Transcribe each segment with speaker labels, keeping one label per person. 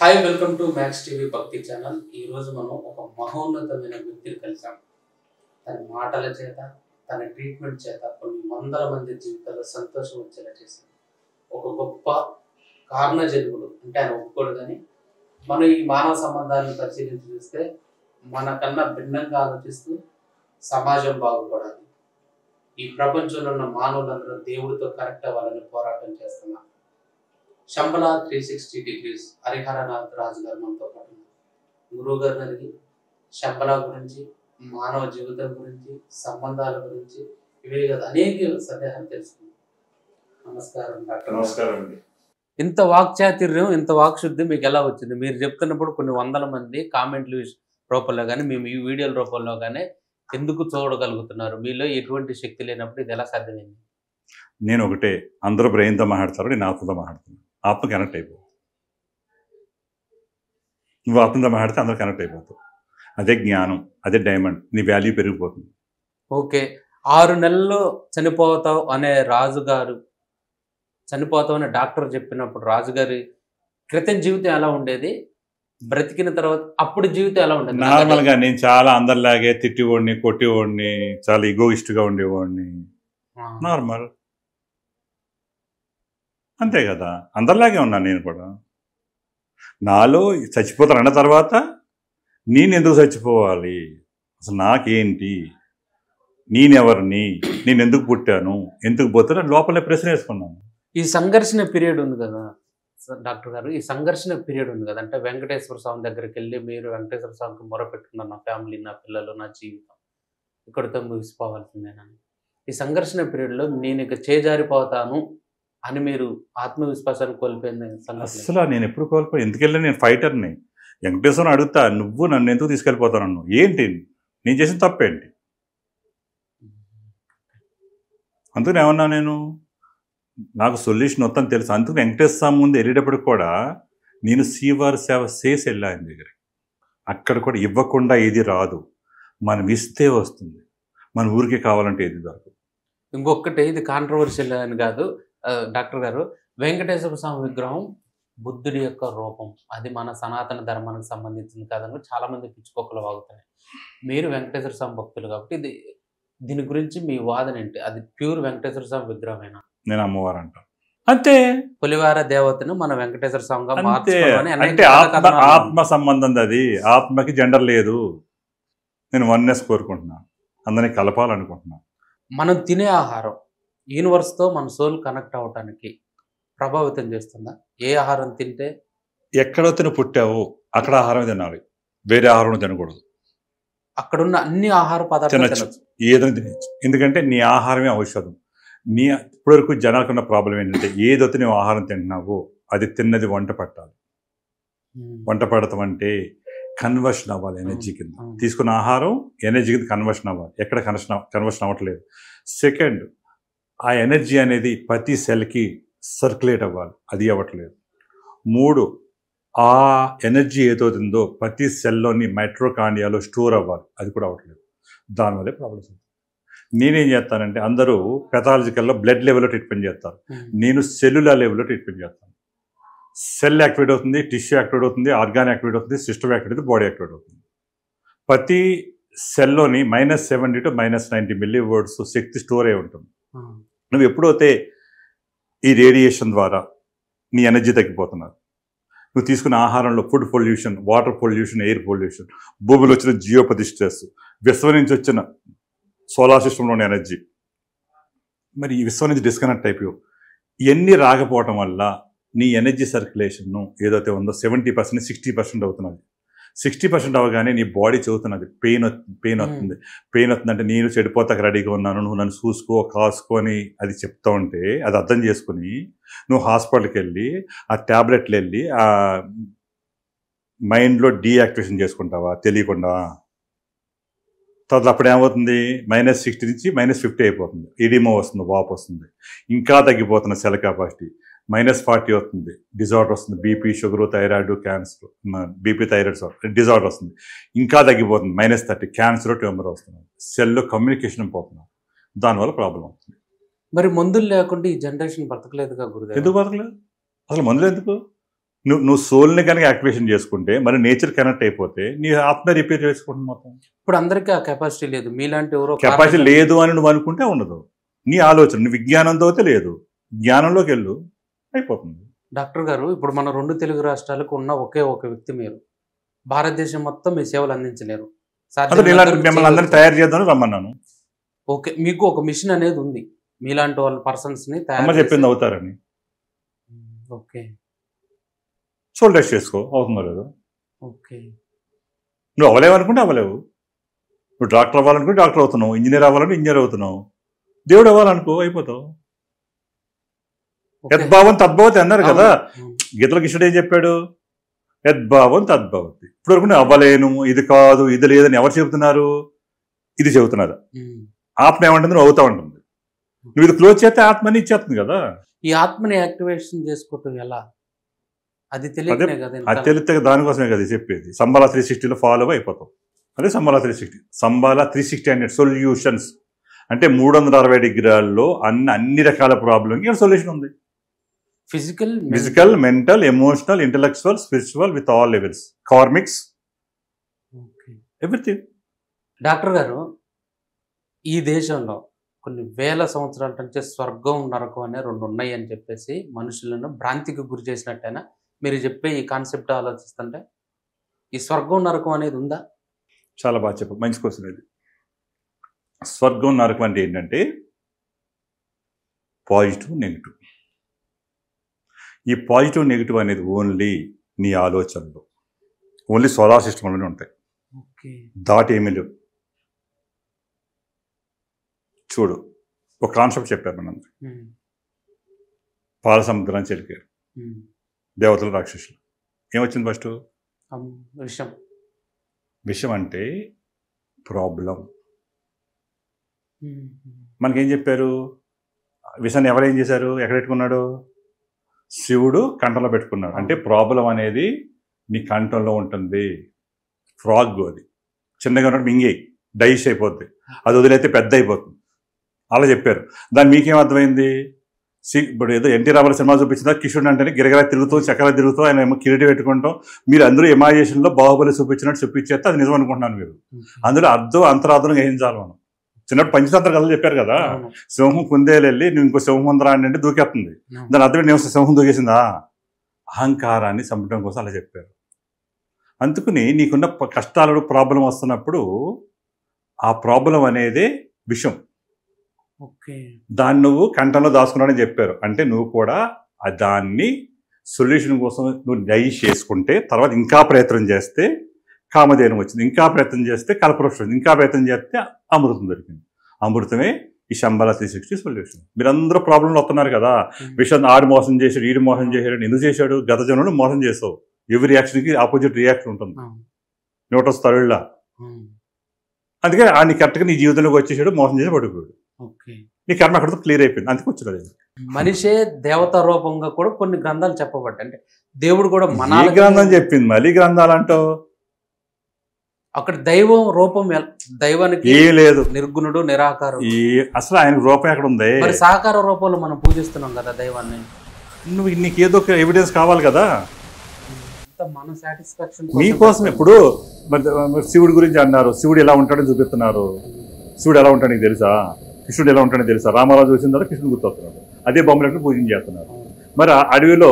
Speaker 1: Hi welcome to max TV భక్తి channel. ఈరోజు మనం ఒక మహోన్నతమైన వ్యక్తిని కలిసాం. తన మాటల చేత, తన ట్రీట్మెంట్ చేత కొన్ని వందల మంది జీవితాల్లో సంతోషం వచ్చేలా చేశారు. ఒక గొప్ప కారణజన్ముడు అంటే ఆయన ఒప్పుకోడు, కానీ మనం ఈ మానవ సంబంధాలను పరిశీలించి చూస్తే మనకన్నా భిన్నంగా ఆలోచిస్తూ సమాజం బాగుపడాలి, ఈ ప్రపంచంలో ఉన్న మానవులందరూ దేవుడితో కనెక్ట్ అవ్వాలని పోరాటం చేస్తున్నారు. శంబల 360 degrees హరిహరనాథ్ రాజు గారు మనతో పాటు గురువు గారు గారికి శంబల గురించి, మానవ జీవితం గురించి, సంబంధాల గురించి, ఇవే కదా అనేక సందేహాలు తెలుసుకున్నాం. నమస్కారం డాక్టర్.
Speaker 2: నమస్కారం అండి.
Speaker 1: ఇంత వాక్చాతుర్యం, ఇంత వాక్శుద్ధి మీకు ఎలా వచ్చింది? మీరు చెప్తున్నప్పుడు కొన్ని వందల మంది కామెంట్లు రూపంలో కానీ మేము ఈ వీడియోల రూపంలో కానీ ఎందుకు చూడగలుగుతున్నారు? మీలో ఎటువంటి శక్తి లేనప్పుడు ఇది ఎలా సాధ్యమైంది?
Speaker 2: నేను ఒకటే, అందరూ బ్రెయిన్తో మాట్లాడతారు, నేను ఆత్మతో మాట్లాడుతున్నాను. ఆత్మ కనెక్ట్ అయిపోతుంది. నువ్వు ఆత్మతో మాట్లాడితే అందరూ కనెక్ట్ అయిపోతావు. అదే జ్ఞానం, అదే డైమండ్. నీ వాల్యూ పెరిగిపోతుంది.
Speaker 1: ఓకే, 6 నెలల్లో చనిపోతావు అనే రాజుగారు, చనిపోతావు అనే డాక్టర్ చెప్పినప్పుడు రాజుగారి క్రితం జీవితం ఎలా ఉండేది, బ్రతికిన తర్వాత అప్పుడు జీవితం ఎలా ఉండేది?
Speaker 2: నార్మల్గా నేను చాలా అందరిలాగే తిట్టివాడిని, కొట్టేవాడిని, చాలా ఈగోయిస్ట్గా ఉండేవాడిని. నార్మల్, అంతే కదా. అందరిలాగే ఉన్నాను నేను కూడా. నాలో చచ్చిపోతాను అన్న తర్వాత నేను ఎందుకు చచ్చిపోవాలి, అసలు నాకేంటి, నేనెవరిని, నేను ఎందుకు పుట్టాను, ఎందుకు పోతాను లోపలే ప్రశ్న వేసుకున్నాను.
Speaker 1: ఈ సంఘర్షణ పీరియడ్ ఉంది కదా డాక్టర్ గారు, ఈ సంఘర్షణ పీరియడ్ ఉంది కదా, అంటే వెంకటేశ్వర స్వామి దగ్గరికి వెళ్ళి మీరు వెంకటేశ్వర స్వామికి మొరపెట్టుకున్నారు, నా ఫ్యామిలీ, నా పిల్లలు, నా జీవితం ఇక్కడితో ముగిసిపోవాల్సిందేనని. ఈ సంఘర్షణ పీరియడ్లో నేను ఇక చేజారిపోతాను అని మీరు ఆత్మవిశ్వాసాన్ని కోల్పోయింది
Speaker 2: అసలు నేను ఎప్పుడు కోల్పోయి ఎందుకు వెళ్ళాను? నేను ఫైటర్ని. వెంకటేశ్వరం అడుగుతా, నువ్వు నన్ను ఎందుకు తీసుకెళ్ళిపోతాను, నువ్వు ఏంటి, నేను చేసిన తప్పేంటి? అందుకని ఏమన్నా నేను, నాకు సొల్యూషన్ మొత్తం తెలుసు. అందుకు వెంకటేశ్వర స్వామి ముందు వెళ్ళేటప్పటికి కూడా నేను శ్రీవారి సేవ చేసి వెళ్ళా ఆయన దగ్గరికి. అక్కడ కూడా ఇవ్వకుండా ఏది రాదు, మనం ఇస్తే వస్తుంది. మన ఊరికే కావాలంటే ఏది దొరకదు.
Speaker 1: ఇంకొకటి, ఇది కాంట్రవర్షియల్ అని కాదు డాక్టర్ గారు, వెంకటేశ్వర స్వామి విగ్రహం బుద్ధుడి యొక్క రూపం, అది మన సనాతన ధర్మానికి సంబంధించింది కాదని చాలా మంది పిచ్చుకోకలు వాగుతున్నాయి. మీరు వెంకటేశ్వర స్వామి భక్తులు కాబట్టి దీని గురించి మీ వాదన ఏంటి? అది ప్యూర్ వెంకటేశ్వర స్వామి విగ్రహమేనా?
Speaker 2: నేను అమ్మవారు అంటాను అంతే.
Speaker 1: పులివార దేవతను మన వెంకటేశ్వర స్వామిగా
Speaker 2: అంటే ఆత్మ సంబంధం, అది ఆత్మకి జెండర్ లేదు. నేను వన్నెస్ కోరుకుంటున్నాను, అందరినీ కలపాలనుకుంటున్నాను.
Speaker 1: మనం తినే ఆహారం యూనివర్స్తో మన సోల్ కనెక్ట్ అవ్వటానికి ప్రభావితం చేస్తుందా? ఏ ఆహారం తింటే?
Speaker 2: ఎక్కడో తిని పుట్టావు అక్కడ ఆహారం తినాలి, వేరే ఆహారం తినకూడదు.
Speaker 1: అక్కడున్న అన్ని ఆహార పదార్థాలు
Speaker 2: తినచ్చు, ఏదైనా తినచ్చు. ఎందుకంటే నీ ఆహారమే ఔషధం. నీ ఇప్పటివరకు జనాలకున్న ప్రాబ్లం ఏంటంటే, ఏదైతే నువ్వు ఆహారం తింటున్నావో అది తిన్నది వంట పట్టాలి. వంట పడతాం అంటే కన్వర్షన్ అవ్వాలి ఎనర్జీ కింద. తీసుకున్న ఆహారం ఎనర్జీ కింద కన్వర్షన్ అవ్వాలి. ఎక్కడ కన్వర్షన్ అవ్వట్లేదు. సెకండ్, ఆ ఎనర్జీ అనేది ప్రతి సెల్కి సర్క్యులేట్ అవ్వాలి, అది అవ్వట్లేదు. 3, ఆ ఎనర్జీ ఏదవుతుందో ప్రతి సెల్లోని మైట్రోకాండియాలో స్టోర్ అవ్వాలి, అది కూడా అవ్వట్లేదు. దానివల్లే ప్రాబ్లమ్స్ అవుతుంది. నేనేం చేస్తానంటే, అందరూ పెథాలజికల్లో బ్లడ్ లెవెల్లో ట్రీట్మెంట్ చేస్తారు, నేను సెల్యులర్ లెవెల్లో ట్రీట్మెంట్ చేస్తాను. సెల్ యాక్టివేట్ అవుతుంది, టిష్యూ యాక్టివేట్ అవుతుంది, ఆర్గాన్ యాక్టివేట్ అవుతుంది, సిస్టమ్ యాక్టివేట్ అవుతుంది, బాడీ యాక్టివేట్ అవుతుంది. ప్రతి సెల్లోని -70 to -90 millivolts శక్తి స్టోర్ అయి ఉంటుంది. నువ్వు ఎప్పుడైతే ఈ రేడియేషన్ ద్వారా నీ ఎనర్జీ తగ్గిపోతున్నారు, నువ్వు తీసుకున్న ఆహారంలో food pollution, water pollution, air pollution, భూమిలో వచ్చిన జియోపతి స్ట్రెస్, విశ్వం నుంచి వచ్చిన సోలార్ సిస్టంలోని ఎనర్జీ, మరి ఈ విశ్వం నుంచి డిస్కనెక్ట్ అయిపోయావు. ఇవన్నీ రాకపోవటం వల్ల నీ ఎనర్జీ సర్క్యులేషన్ ఏదైతే ఉందో 70% 60% అవుతున్నది. 60% అవగానే నీ బాడీ చదువుతున్నది, పెయిన్ అవుతుందంటే నేను చెడిపోతాక రెడీగా ఉన్నాను, నువ్వు నన్ను చూసుకో కాసుకో అని అది చెప్తా ఉంటే, అది అర్థం చేసుకుని నువ్వు హాస్పిటల్కి వెళ్ళి ఆ ట్యాబ్లెట్లు వెళ్ళి ఆ మైండ్లో డీయాక్టివేషన్ చేసుకుంటావా తెలియకుండా. తర్వాత అప్పుడు ఏమవుతుంది, -60 నుంచి -50 అయిపోతుంది, ఎడిమా వస్తుంది, వాపు వస్తుంది, ఇంకా తగ్గిపోతున్న సెల్ కెపాసిటీ, -40 అవుతుంది, డిజార్డర్ వస్తుంది, BP, sugar, thyroid, cancer, BP, thyroid disorder వస్తుంది, ఇంకా తగ్గిపోతుంది, -30, క్యాన్సర్, ట్యూమర్ వస్తుంది, సెల్లో కమ్యూనికేషన్ పోతున్నాం, దానివల్ల ప్రాబ్లం అవుతుంది.
Speaker 1: మరి మందులు లేకుండా ఈ జనరేషన్ బతకలేదుగా గురుగారు?
Speaker 2: ఎందుకు బతకలేదు? అసలు మందులు ఎందుకు? నువ్వు సోల్ని కనుక యాక్టివేషన్ చేసుకుంటే మరి నేచర్ కనెక్ట్ అయిపోతే నీ ఆత్మ రిపేర్ చేసుకుంటుంది మొత్తం.
Speaker 1: ఇప్పుడు అందరికీ ఆ కెపాసిటీ లేదు, మీలాంటి ఎవరో
Speaker 2: కెపాసిటీ లేదు అని నువ్వు అనుకుంటే ఉండదు. నీ ఆలోచన నీ విజ్ఞానంతో అయితే లేదు, జ్ఞానంలోకి వెళ్ళు అయిపోతుంది.
Speaker 1: డాక్టర్ గారు, ఇప్పుడు మన 2 తెలుగు రాష్ట్రాలకు ఉన్న ఒకే ఒక వ్యక్తి మీరు. భారతదేశం మొత్తం మీ సేవలు అందించలేరు.
Speaker 2: మిమ్మల్ని అందరినీ తయారు చేద్దామని రమ్మన్నాను.
Speaker 1: ఓకే, మీకు ఒక మిషన్ అనేది ఉంది, మీలాంటి వాళ్ళ పర్సన్స్ ని
Speaker 2: అమ్మ చెప్పింది అవుతారని.
Speaker 1: ఓకే,
Speaker 2: సోల్ టెస్ట్ చేసుకో, అవుతుందో లేదు.
Speaker 1: ఓకే,
Speaker 2: నువ్వు అవ్వలేవు అనుకుంటే అవ్వలేవు. నువ్వు డాక్టర్ అవ్వాలనుకుంటే డాక్టర్ అవుతున్నావు, ఇంజనీర్ అవ్వాలంటే ఇంజనీర్ అవుతున్నావు, దేవుడు అవ్వాలనుకో అయిపోతావు. యద్భావం తద్భవతి అన్నారు కదా గీతలో. కృష్ణుడు ఏం చెప్పాడు? యద్భావం తద్భవతి. ఇప్పుడు వరకు నేను అవ్వలేను, ఇది కాదు, ఇది లేదని ఎవరు చెబుతున్నారు? ఇది చెబుతున్నదా? ఆత్మ ఏమంటుంది? నువ్వు అవుతా ఉంటుంది. నువ్వు ఇది క్లోజ్ చేస్తే ఆత్మని ఇచ్చేస్తుంది కదా.
Speaker 1: ఈ ఆత్మని యాక్టివేషన్ చేసుకోవటం ఎలా? అది
Speaker 2: తెలిస్తే దానికోసమే కదా చెప్పేది. సంబాలా 360లో ఫాలో అయిపోతాం. అదే సంబాలా 360. సంబాలా 360 అనేది సొల్యూషన్స్. అంటే 360 డిగ్రీల్లో అన్ని రకాల ప్రాబ్లంకి సొల్యూషన్ ఉంది. Physical, mental, emotional, intellectual, spiritual, with all levels, karmics, everything.
Speaker 1: Doctor గారు, ఈ దేశంలో కొన్ని వేల సంవత్సరాల నుంచి స్వర్గం నరకం అనే 2 ఉన్నాయి అని చెప్పేసి మనుషులను భ్రాంతికి గురి చేసినట్టయినా మీరు చెప్పే ఈ కాన్సెప్ట్ ఆలోచిస్తుంటే ఈ స్వర్గం నరకం అనేది ఉందా?
Speaker 2: చాలా బాగా చెప్పు, మంచి క్వశ్చన్ ఇది. స్వర్గం నరకం అంటే ఏంటంటే పాజిటివ్, నెగిటివ్. ఈ పాజిటివ్ నెగిటివ్ అనేది ఓన్లీ నీ ఆలోచనలు, ఓన్లీ సోలార్ సిస్టంలోనే ఉంటాయి. దాటి ఏమీ లేవు. చూడు, ఒక కాన్సెప్ట్ చెప్పారు మనం. పాల సముద్రాన్ని చెలికారు దేవతలు, రాక్షసులు. ఏమొచ్చింది ఫస్ట్? విషం అంటే ప్రాబ్లం. మనకేం చెప్పారు? విషాన్ని ఎవరేం చేశారు? ఎక్కడ పెట్టుకున్నాడు? శివుడు కంఠంలో పెట్టుకున్నాడు. అంటే ప్రాబ్లం అనేది నీ కంఠంలో ఉంటుంది. ఫ్రాగ్ అది చిన్నగా ఉన్నట్టు మింగే డైస్ అయిపోద్ది, అది వదిలేస్తే పెద్ద అయిపోతుంది. అలా చెప్పారు. దాన్ని మీకేం అర్థమైంది? ఇప్పుడు ఏదో ఎన్టీ రామారావు సినిమా చూపించిందా కిషోర్ అంటేనే గిరగిరా తిరుగుతూ చక్కెర తిరుగుతూ ఆయన ఏమో కిరీటి పెట్టుకుంటాం. మీరు అందరూ ఇమాజినేషన్లో బాహుబలి చూపించినట్టు చూపించేస్తే అది నిజం అనుకుంటున్నాను. మీరు అందులో అర్థం అంతరార్థం గ్రహించాలి. మనం చిన్నప్పుడు పంచతంత్ర కథలు చెప్పారు కదా, సింహం కుందేలు వెళ్ళి నువ్వు ఇంకో సింహం ఉందరా అంటే దూకేస్తుంది. దాని అర్థం నేను సింహం దూకేసిందా? అహంకారాన్ని చంపడం కోసం అలా చెప్పారు. అందుకని నీకున్న కష్టాలు, ప్రాబ్లం వస్తున్నప్పుడు ఆ ప్రాబ్లం అనేది విషం. దాన్ని నువ్వు కంఠంలో దాచుకున్నాడని చెప్పారు. అంటే నువ్వు కూడా దాన్ని సొల్యూషన్ కోసం నువ్వు డైజెస్ట్ చేసుకుంటే తర్వాత ఇంకా ప్రయత్నం చేస్తే కామధేనం వచ్చింది, ఇంకా ప్రయత్నం చేస్తే కల్పవృక్షం, ఇంకా ప్రయత్నం చేస్తే అమృతం దొరికింది. అమృతమే ఈ శంబాలా 360 సొల్యూషన్. మీరందరూ ప్రాబ్లంలో వస్తున్నారు కదా, విషయం ఆడు మోసం చేశాడు, ఈడు మోసం చేశాడు. ఎందుకు చేశాడు? గత జన్మలో మోసం చేసావు. ఎవరి రియాక్షన్కి ఆపోజిట్ రియాక్షన్ ఉంటుంది. Newton's third law. అందుకే ఆడిని కరెక్ట్గా నీ జీవితంలోకి వచ్చేసాడు, మోసం చేసి పడుకోడు. నీ కర్మ అక్కడితో క్లియర్ అయిపోయింది. అందుకు వచ్చినది.
Speaker 1: మనిషే దేవత రూపంగా కూడా కొన్ని గ్రంథాలు చెప్పబడ్డాయి. అంటే దేవుడు కూడా మన
Speaker 2: గ్రంథం చెప్పింది. మళ్ళీ గ్రంథాలు అంటావు.
Speaker 1: అక్కడ దైవం రూపం, దైవానికి
Speaker 2: ఏం లేదు,
Speaker 1: నిర్గుణుడు, నిరాకారం.
Speaker 2: అసలు ఆయన రూపం ఎక్కడ ఉంది?
Speaker 1: మరి సాకార రూపంలో మనం పూజిస్తున్నాం కదా దైవాన్ని.
Speaker 2: నువ్వు నీకు ఏదో ఒక ఎవిడెన్స్ కావాలి కదా.
Speaker 1: మన సాటిస్ఫాక్షన్
Speaker 2: మీకోసం. ఇప్పుడు శివుడి గురించి అన్నారు, శివుడు ఎలా ఉంటాడో చూపిస్తున్నారు. శివుడు ఎలా ఉంటాడో నీకు తెలుసా? కృష్ణుడు ఎలా ఉంటాడో తెలుసా? రామారావు చూసిన తర్వాత కృష్ణుడు గుర్తొస్తున్నాడు. అదే బొమ్మలకి పూజ చేస్తున్నారు. మరి అడవిలో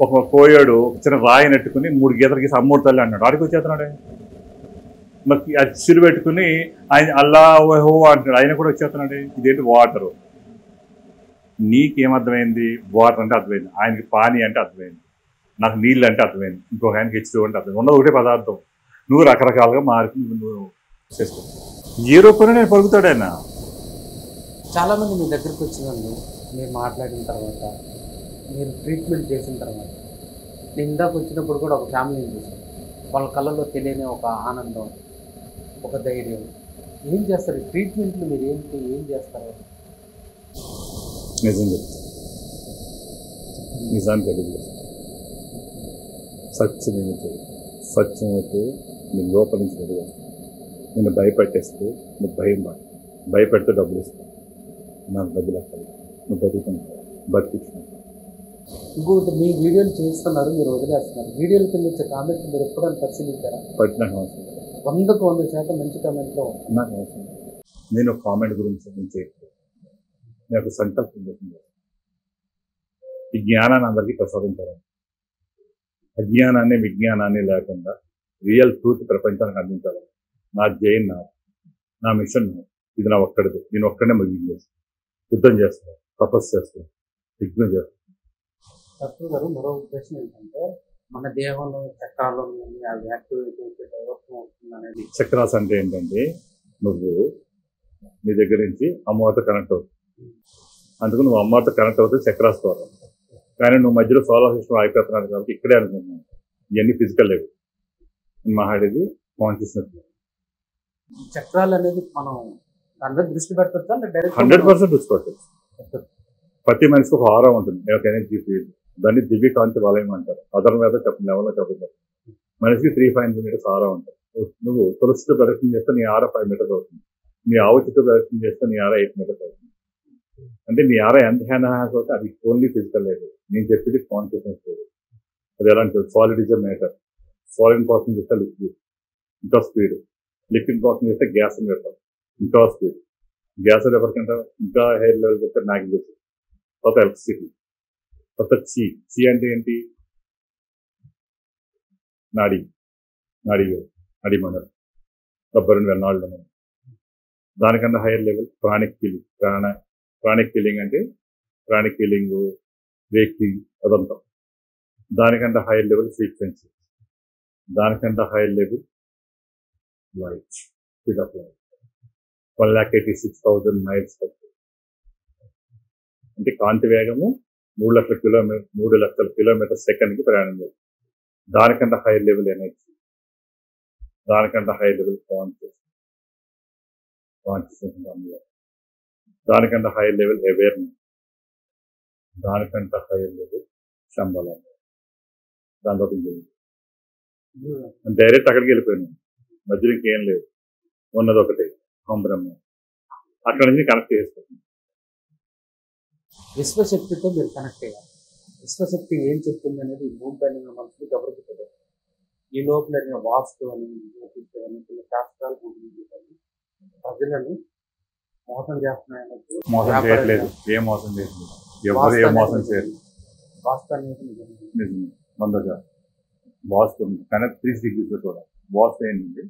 Speaker 2: ఒక కోయడు చిన్న రాయి నెట్టుకుని 3 గీతలు గీసి అమ్మూరు తల్లి అన్నాడు. ఆడికి వచ్చేస్తున్నాడే. మరి అది సిరు పెట్టుకుని ఆయన అల్లా ఓహో అంటున్నాడు, ఆయన కూడా వచ్చేస్తున్నాడే. ఇదేంటి? వాటరు. నీకేమర్థమైంది? వాటర్ అంటే అర్థమైంది, ఆయనకి పానీ అంటే అర్థమైంది, నాకు నీళ్ళు అంటే అర్థమైంది, ఇంకొక ఆయనకి H2O అంటే అర్థమైంది. ఉన్నది ఒకటే పదార్థం. నువ్వు రకరకాలుగా మార్పు నువ్వు చేస్తావు. ఏ రూపంలో నేను పలుకుతాడు ఆయన.
Speaker 1: చాలామంది మీ దగ్గరికి వచ్చినందు మీరు మాట్లాడిన తర్వాత, మీరు ట్రీట్మెంట్ చేసిన తర్వాత, నేను ఇందాక వచ్చినప్పుడు కూడా ఒక ఫ్యామిలీని చూసాను. వాళ్ళ కళ్ళల్లో తెలియని ఒక ఆనందం, ఒక ధైర్యం. ఏం చేస్తారు ట్రీట్మెంట్లు? మీరు ఏం చేస్తారు?
Speaker 2: నిజం చెప్తా, నిజాన్ని తెలియదు. సత్యమేమిటి? సత్యం అయితే నీ లోపల నుంచి తెలియదు. నిన్ను భయపెట్టేస్తే నువ్వు భయపెడితే డబ్బులు ఇస్తావు. నాకు డబ్బులు వస్తాయి, నువ్వు బతుకుతున్నావు, బతికించుకుంటావు.
Speaker 1: ఇంకొకటి మీ వీడియోలు చేస్తున్నారు, మీరు వదిలేస్తున్నారు. వీడియోల కింద వచ్చే కామెంట్ మీరు ఎప్పుడైనా పరిశీలించారా?
Speaker 2: నాకు అవసరం
Speaker 1: 100కు 100% మంచి కామెంట్లో
Speaker 2: నాకు అవసరం నేను కామెంట్ గురించి నేను చేయట్లేదు. నాకు సంకల్పం చేసింది ఈ జ్ఞానాన్ని అందరికీ ప్రసాదించాలని, అజ్ఞానాన్ని విజ్ఞానాన్ని లేకుండా రియల్ ట్రూత్ ప్రపంచానికి అందించాలని నా జైన్ నా మిషన్ ఇది నా ఒక్కడిది. నేను ఒక్కడనే ముగింపు చేస్తాను, యుద్ధం చేస్తాను, తపస్సు చేస్తాను, యజ్ఞం చేస్తాను.
Speaker 1: డాక్టర్ గారు, మరో ప్రశ్న ఏంటంటే మన దేహంలో చక్రాలు అవి యాక్టివేట్ అయితే డైవర్షన్ అవుతుంది అనేది.
Speaker 2: చక్రాస్ అంటే ఏంటంటే నువ్వు నీ దగ్గర నుంచి అమ్మవారితో కనెక్ట్ అవుతుంది. అందుకు నువ్వు అమ్మవారితో కనెక్ట్ అవుతుంది చక్రాస్ ద్వారా. కానీ నువ్వు మధ్యలో సోలార్ సిస్టమ్ అయిపోతున్నాడు కాబట్టి ఇక్కడే అనుకుంటున్నాను. ఇవన్నీ ఫిజికల్ లేవు. మాట్లాడేది కాన్షియస్నెస్.
Speaker 1: చక్రాలు అనేది మనం దాని మీద దృష్టి పెట్టొచ్చా?
Speaker 2: 100% దృష్టి పెట్టచ్చు. ప్రతి మనిషికి ఒక ఆరా ఉంటుంది, ఒక ఎనర్జీ ఫీల్డ్. దాన్ని దివ్య కాంతి వలయం అంటారు. అదర్ మీద లెవెల్లో చెప్పలేదు. మనిషికి 3.5 మీటర్స్ ఆరా ఉంటుంది. నువ్వు తులసితో ప్రదక్షిణ చేస్తే నీ ఆరా 5 మీటర్స్ అవుతుంది. నీ ఆవు చుట్టూ ప్రదక్షిణ చేస్తే నీ ఆరా 8 మీటర్స్ అవుతుంది. అంటే నీ ఆరా ఎంత హ్యాండ్ అవుతుంది, అది ఓన్లీ ఫిజికల్ లేదు. నేను చెప్పేది కాన్షియస్నెస్ లేదు. అది ఎలా అంటే solid is a matter. Solid కోసం చేస్తే లిక్విడ్ ఇంకా స్పీడ్, లిక్విడ్ కోసం చేస్తే గ్యాస్ అని పెడతాం ఇంకా స్పీడ్, గ్యాస్ ఎవరికంటే ఇంకా హెయిర్ లెవెల్ చెప్తే నాకు తెలుసు. తర్వాత ఎలక్ట్రిసిటీ, తర్వాత చి అంటే ఏంటి? నాడి నాడి మండలం, రబ్బరుని వెన్నాళ్ళు. దానికన్నా higher level pranic feeling. Pranic feeling అంటే ప్రాణిక్ ఫీలింగ్, వేకింగ్ అదంతా. దానికంటే హైయర్ లెవెల్ ఫ్రీక్వెన్సీ, దానికంటే higher level light, speed of light 1,86,000 miles. అంటే కాంతి వేగము 3,00,000 కిలోమీటర్ సెకండ్కి ప్రయాణం చేస్తుంది. దానికంటే హైయర్ లెవెల్ ఎనర్జీ, దానికంటే హైయర్ లెవెల్ కాన్షియస్నెస్, దానికంటే హైయర్ లెవెల్ అవేర్నెస్, దానికంటే హైయర్ లెవెల్ శంబలం. దాంతో డైరెక్ట్ అక్కడికి వెళ్ళిపోయాను. మధ్యలో ఇంకేం లేదు, ఉన్నది ఒకటే బ్రహ్మ. అక్కడ నుంచి కనెక్ట్ చేసుకుంటుంది.
Speaker 1: విశ్వశక్తితో మీరు కనెక్ట్ అయ్యారు. విశ్వశక్తి ఏం చెప్తుంది అనేది భూమి పైన మనసుకి గబరుతుంది. ఈ లోపల వాస్తు అని కొన్ని శాస్త్రాలు ప్రజలను మోసం చేస్తున్నాయన్నట్టు.
Speaker 2: మోసం చేయట్లేదు, ఏం మోసం చేయట్లేదు, ఎవరు ఏం మోసం చేయలేదు.
Speaker 1: వాస్తు అనేది
Speaker 2: నిజమే. మందగా వాస్తు కనెక్ట్ 3 degrees కూడా. వాస్తు ఏంటంటే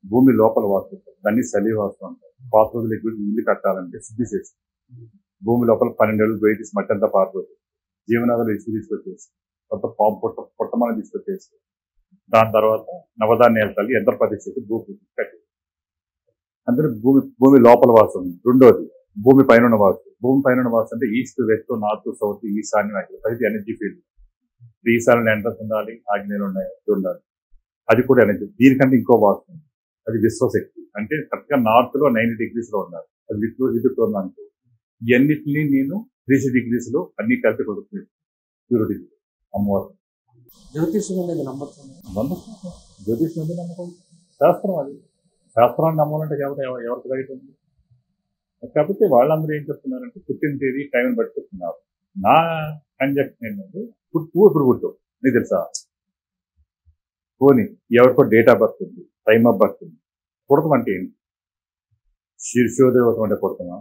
Speaker 2: భూమి లోపల వాస్తు, దాన్ని సలి వాస్తు అంటారు. పాత రోజులు ఎక్కువ ఇల్లు కట్టాలంటే శుద్ధి చేసి భూమి లోపల 12 ఏళ్ళు బయట మట్టి అంతా పారిపోతుంది. జీవనాధాలు ఇసుకు తీసుకొచ్చేసి, కొత్త పాము పుట్టమని తీసుకొచ్చేసి, దాని తర్వాత నవధాన్యాలు తల్లి ఎంత పరిస్థితి భూమి కట్టి. అందులో భూమి లోపల వాస్తు ఉంది. రెండోది భూమి పైన వాస్తు. భూమి పైన వాస్తు అంటే ఈస్ట్, వెస్ట్, నార్త్, సౌత్, ఈశాన్యం అది ఎనర్జీ ఫీల్డ్. ఈశాన్యం ఎంట్రన్స్ ఉండాలి, ఆగ్నేయులు ఉండాలి, అది కూడా ఎనర్జీ. దీనికంటే ఇంకో వాస్తు, అది విశ్వశక్తి. అంటే కరెక్ట్గా నార్త్లో 90 degrees ఉండాలి. అది విద్యుత్ ఉందనుకో. ఇవన్నిటినీ నేను 3 degrees అన్ని కలిపి కొడుతుంది. ప్యూరిటీ అమ్మవారు.
Speaker 1: జ్యోతిషం అనేది నమ్మకం.
Speaker 2: జ్యోతిషం అనేది నమ్మకం, శాస్త్రం. అది శాస్త్రాన్ని నమ్మాలంటే ఎవరికి రైట్ ఉంది? కాకపోతే వాళ్ళందరూ ఏం చెప్తున్నారంటే పుట్టిన తేదీ టైంని బట్టి చెప్తున్నారు. నా కంజక్షన్ ఏంటంటే ఇప్పుడు పుట్టు నీకు తెలుసా? పోనీ ఎవరికో డేట్ ఆఫ్ బర్త్ ఉంది, టైమ్ ఆఫ్ బర్త్ ఉంది. పుడతాం అంటే ఏంటి? శీర్షోదేవతం అంటే పుడతామా?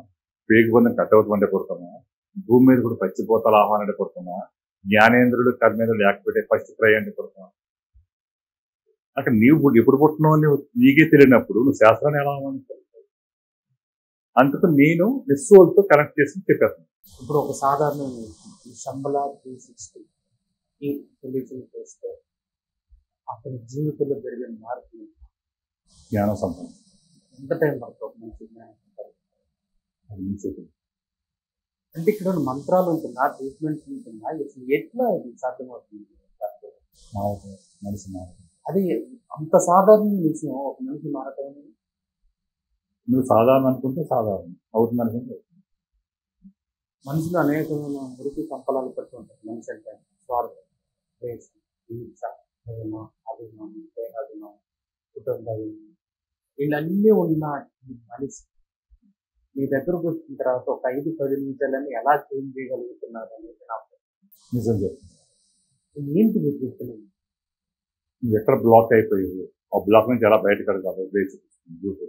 Speaker 2: పేగుబంధం కట్టవతం అంటే పుడతామా? భూమి మీద కూడా పచ్చిపోతాల ఆహ్వానం అంటే పుడతామా? జ్ఞానేంద్రుడు కర్మేంద్రుడు లేకపోతే ఫస్ట్ ట్రై అంటే పుడతామా? అక్కడ నీవు ఎప్పుడు పుట్టినావు అని నీకే తెలియనప్పుడు నువ్వు శాస్త్రాన్ని ఎలా అవ్వాలి? అందుకు నేను నిస్సోల్తో కనెక్ట్ చేసి చెప్పేస్తాను.
Speaker 1: ఇప్పుడు ఒక సాధారణ శంబలా 360 ఈ సొల్యూషన్ చేస్తే అతని జీవితంలో జరిగే మార్పు
Speaker 2: జ్ఞానం సంపన్నం.
Speaker 1: ఎంత టైం పడుతుంది మంచి జ్ఞానం? అంటే ఇక్కడ మంత్రాలు ఉంటుందా, ట్రీట్మెంట్స్ ఉంటుందా, అసలు ఎట్లా అది సాధ్యమవుతుంది?
Speaker 2: మనిషి మారదు.
Speaker 1: అది అంత సాధారణ విషయం, ఒక మనిషి మారటం.
Speaker 2: నువ్వు సాధారణ అనుకుంటే సాధారణ అవుతుంది, అనుకుంటే
Speaker 1: మనిషిలో అనేకమైన మురికి సంపలాలు పట్టి ఉంటాయి. మనిషి అంటే స్వార్థం, ద్వేషం, హింస, ప్రేమ, అభిమానం, దేహాభిమానం, కుటుంబాభిమానం, వీళ్ళన్నీ ఉన్న ఈ మనిషి మీ దగ్గరకు వచ్చిన తర్వాత ఒక 5-10 నిమిషాలని ఎలా చేంజ్ చేయగలుగుతున్నారు అనేది నా
Speaker 2: నిజం చెప్పు.
Speaker 1: ఏంటి మీరు చెప్తున్నాను?
Speaker 2: నువ్వు ఎక్కడ బ్లాక్ అయిపోయావు, ఆ బ్లాక్ నుంచి ఎలా బయటపడదు కాబట్టి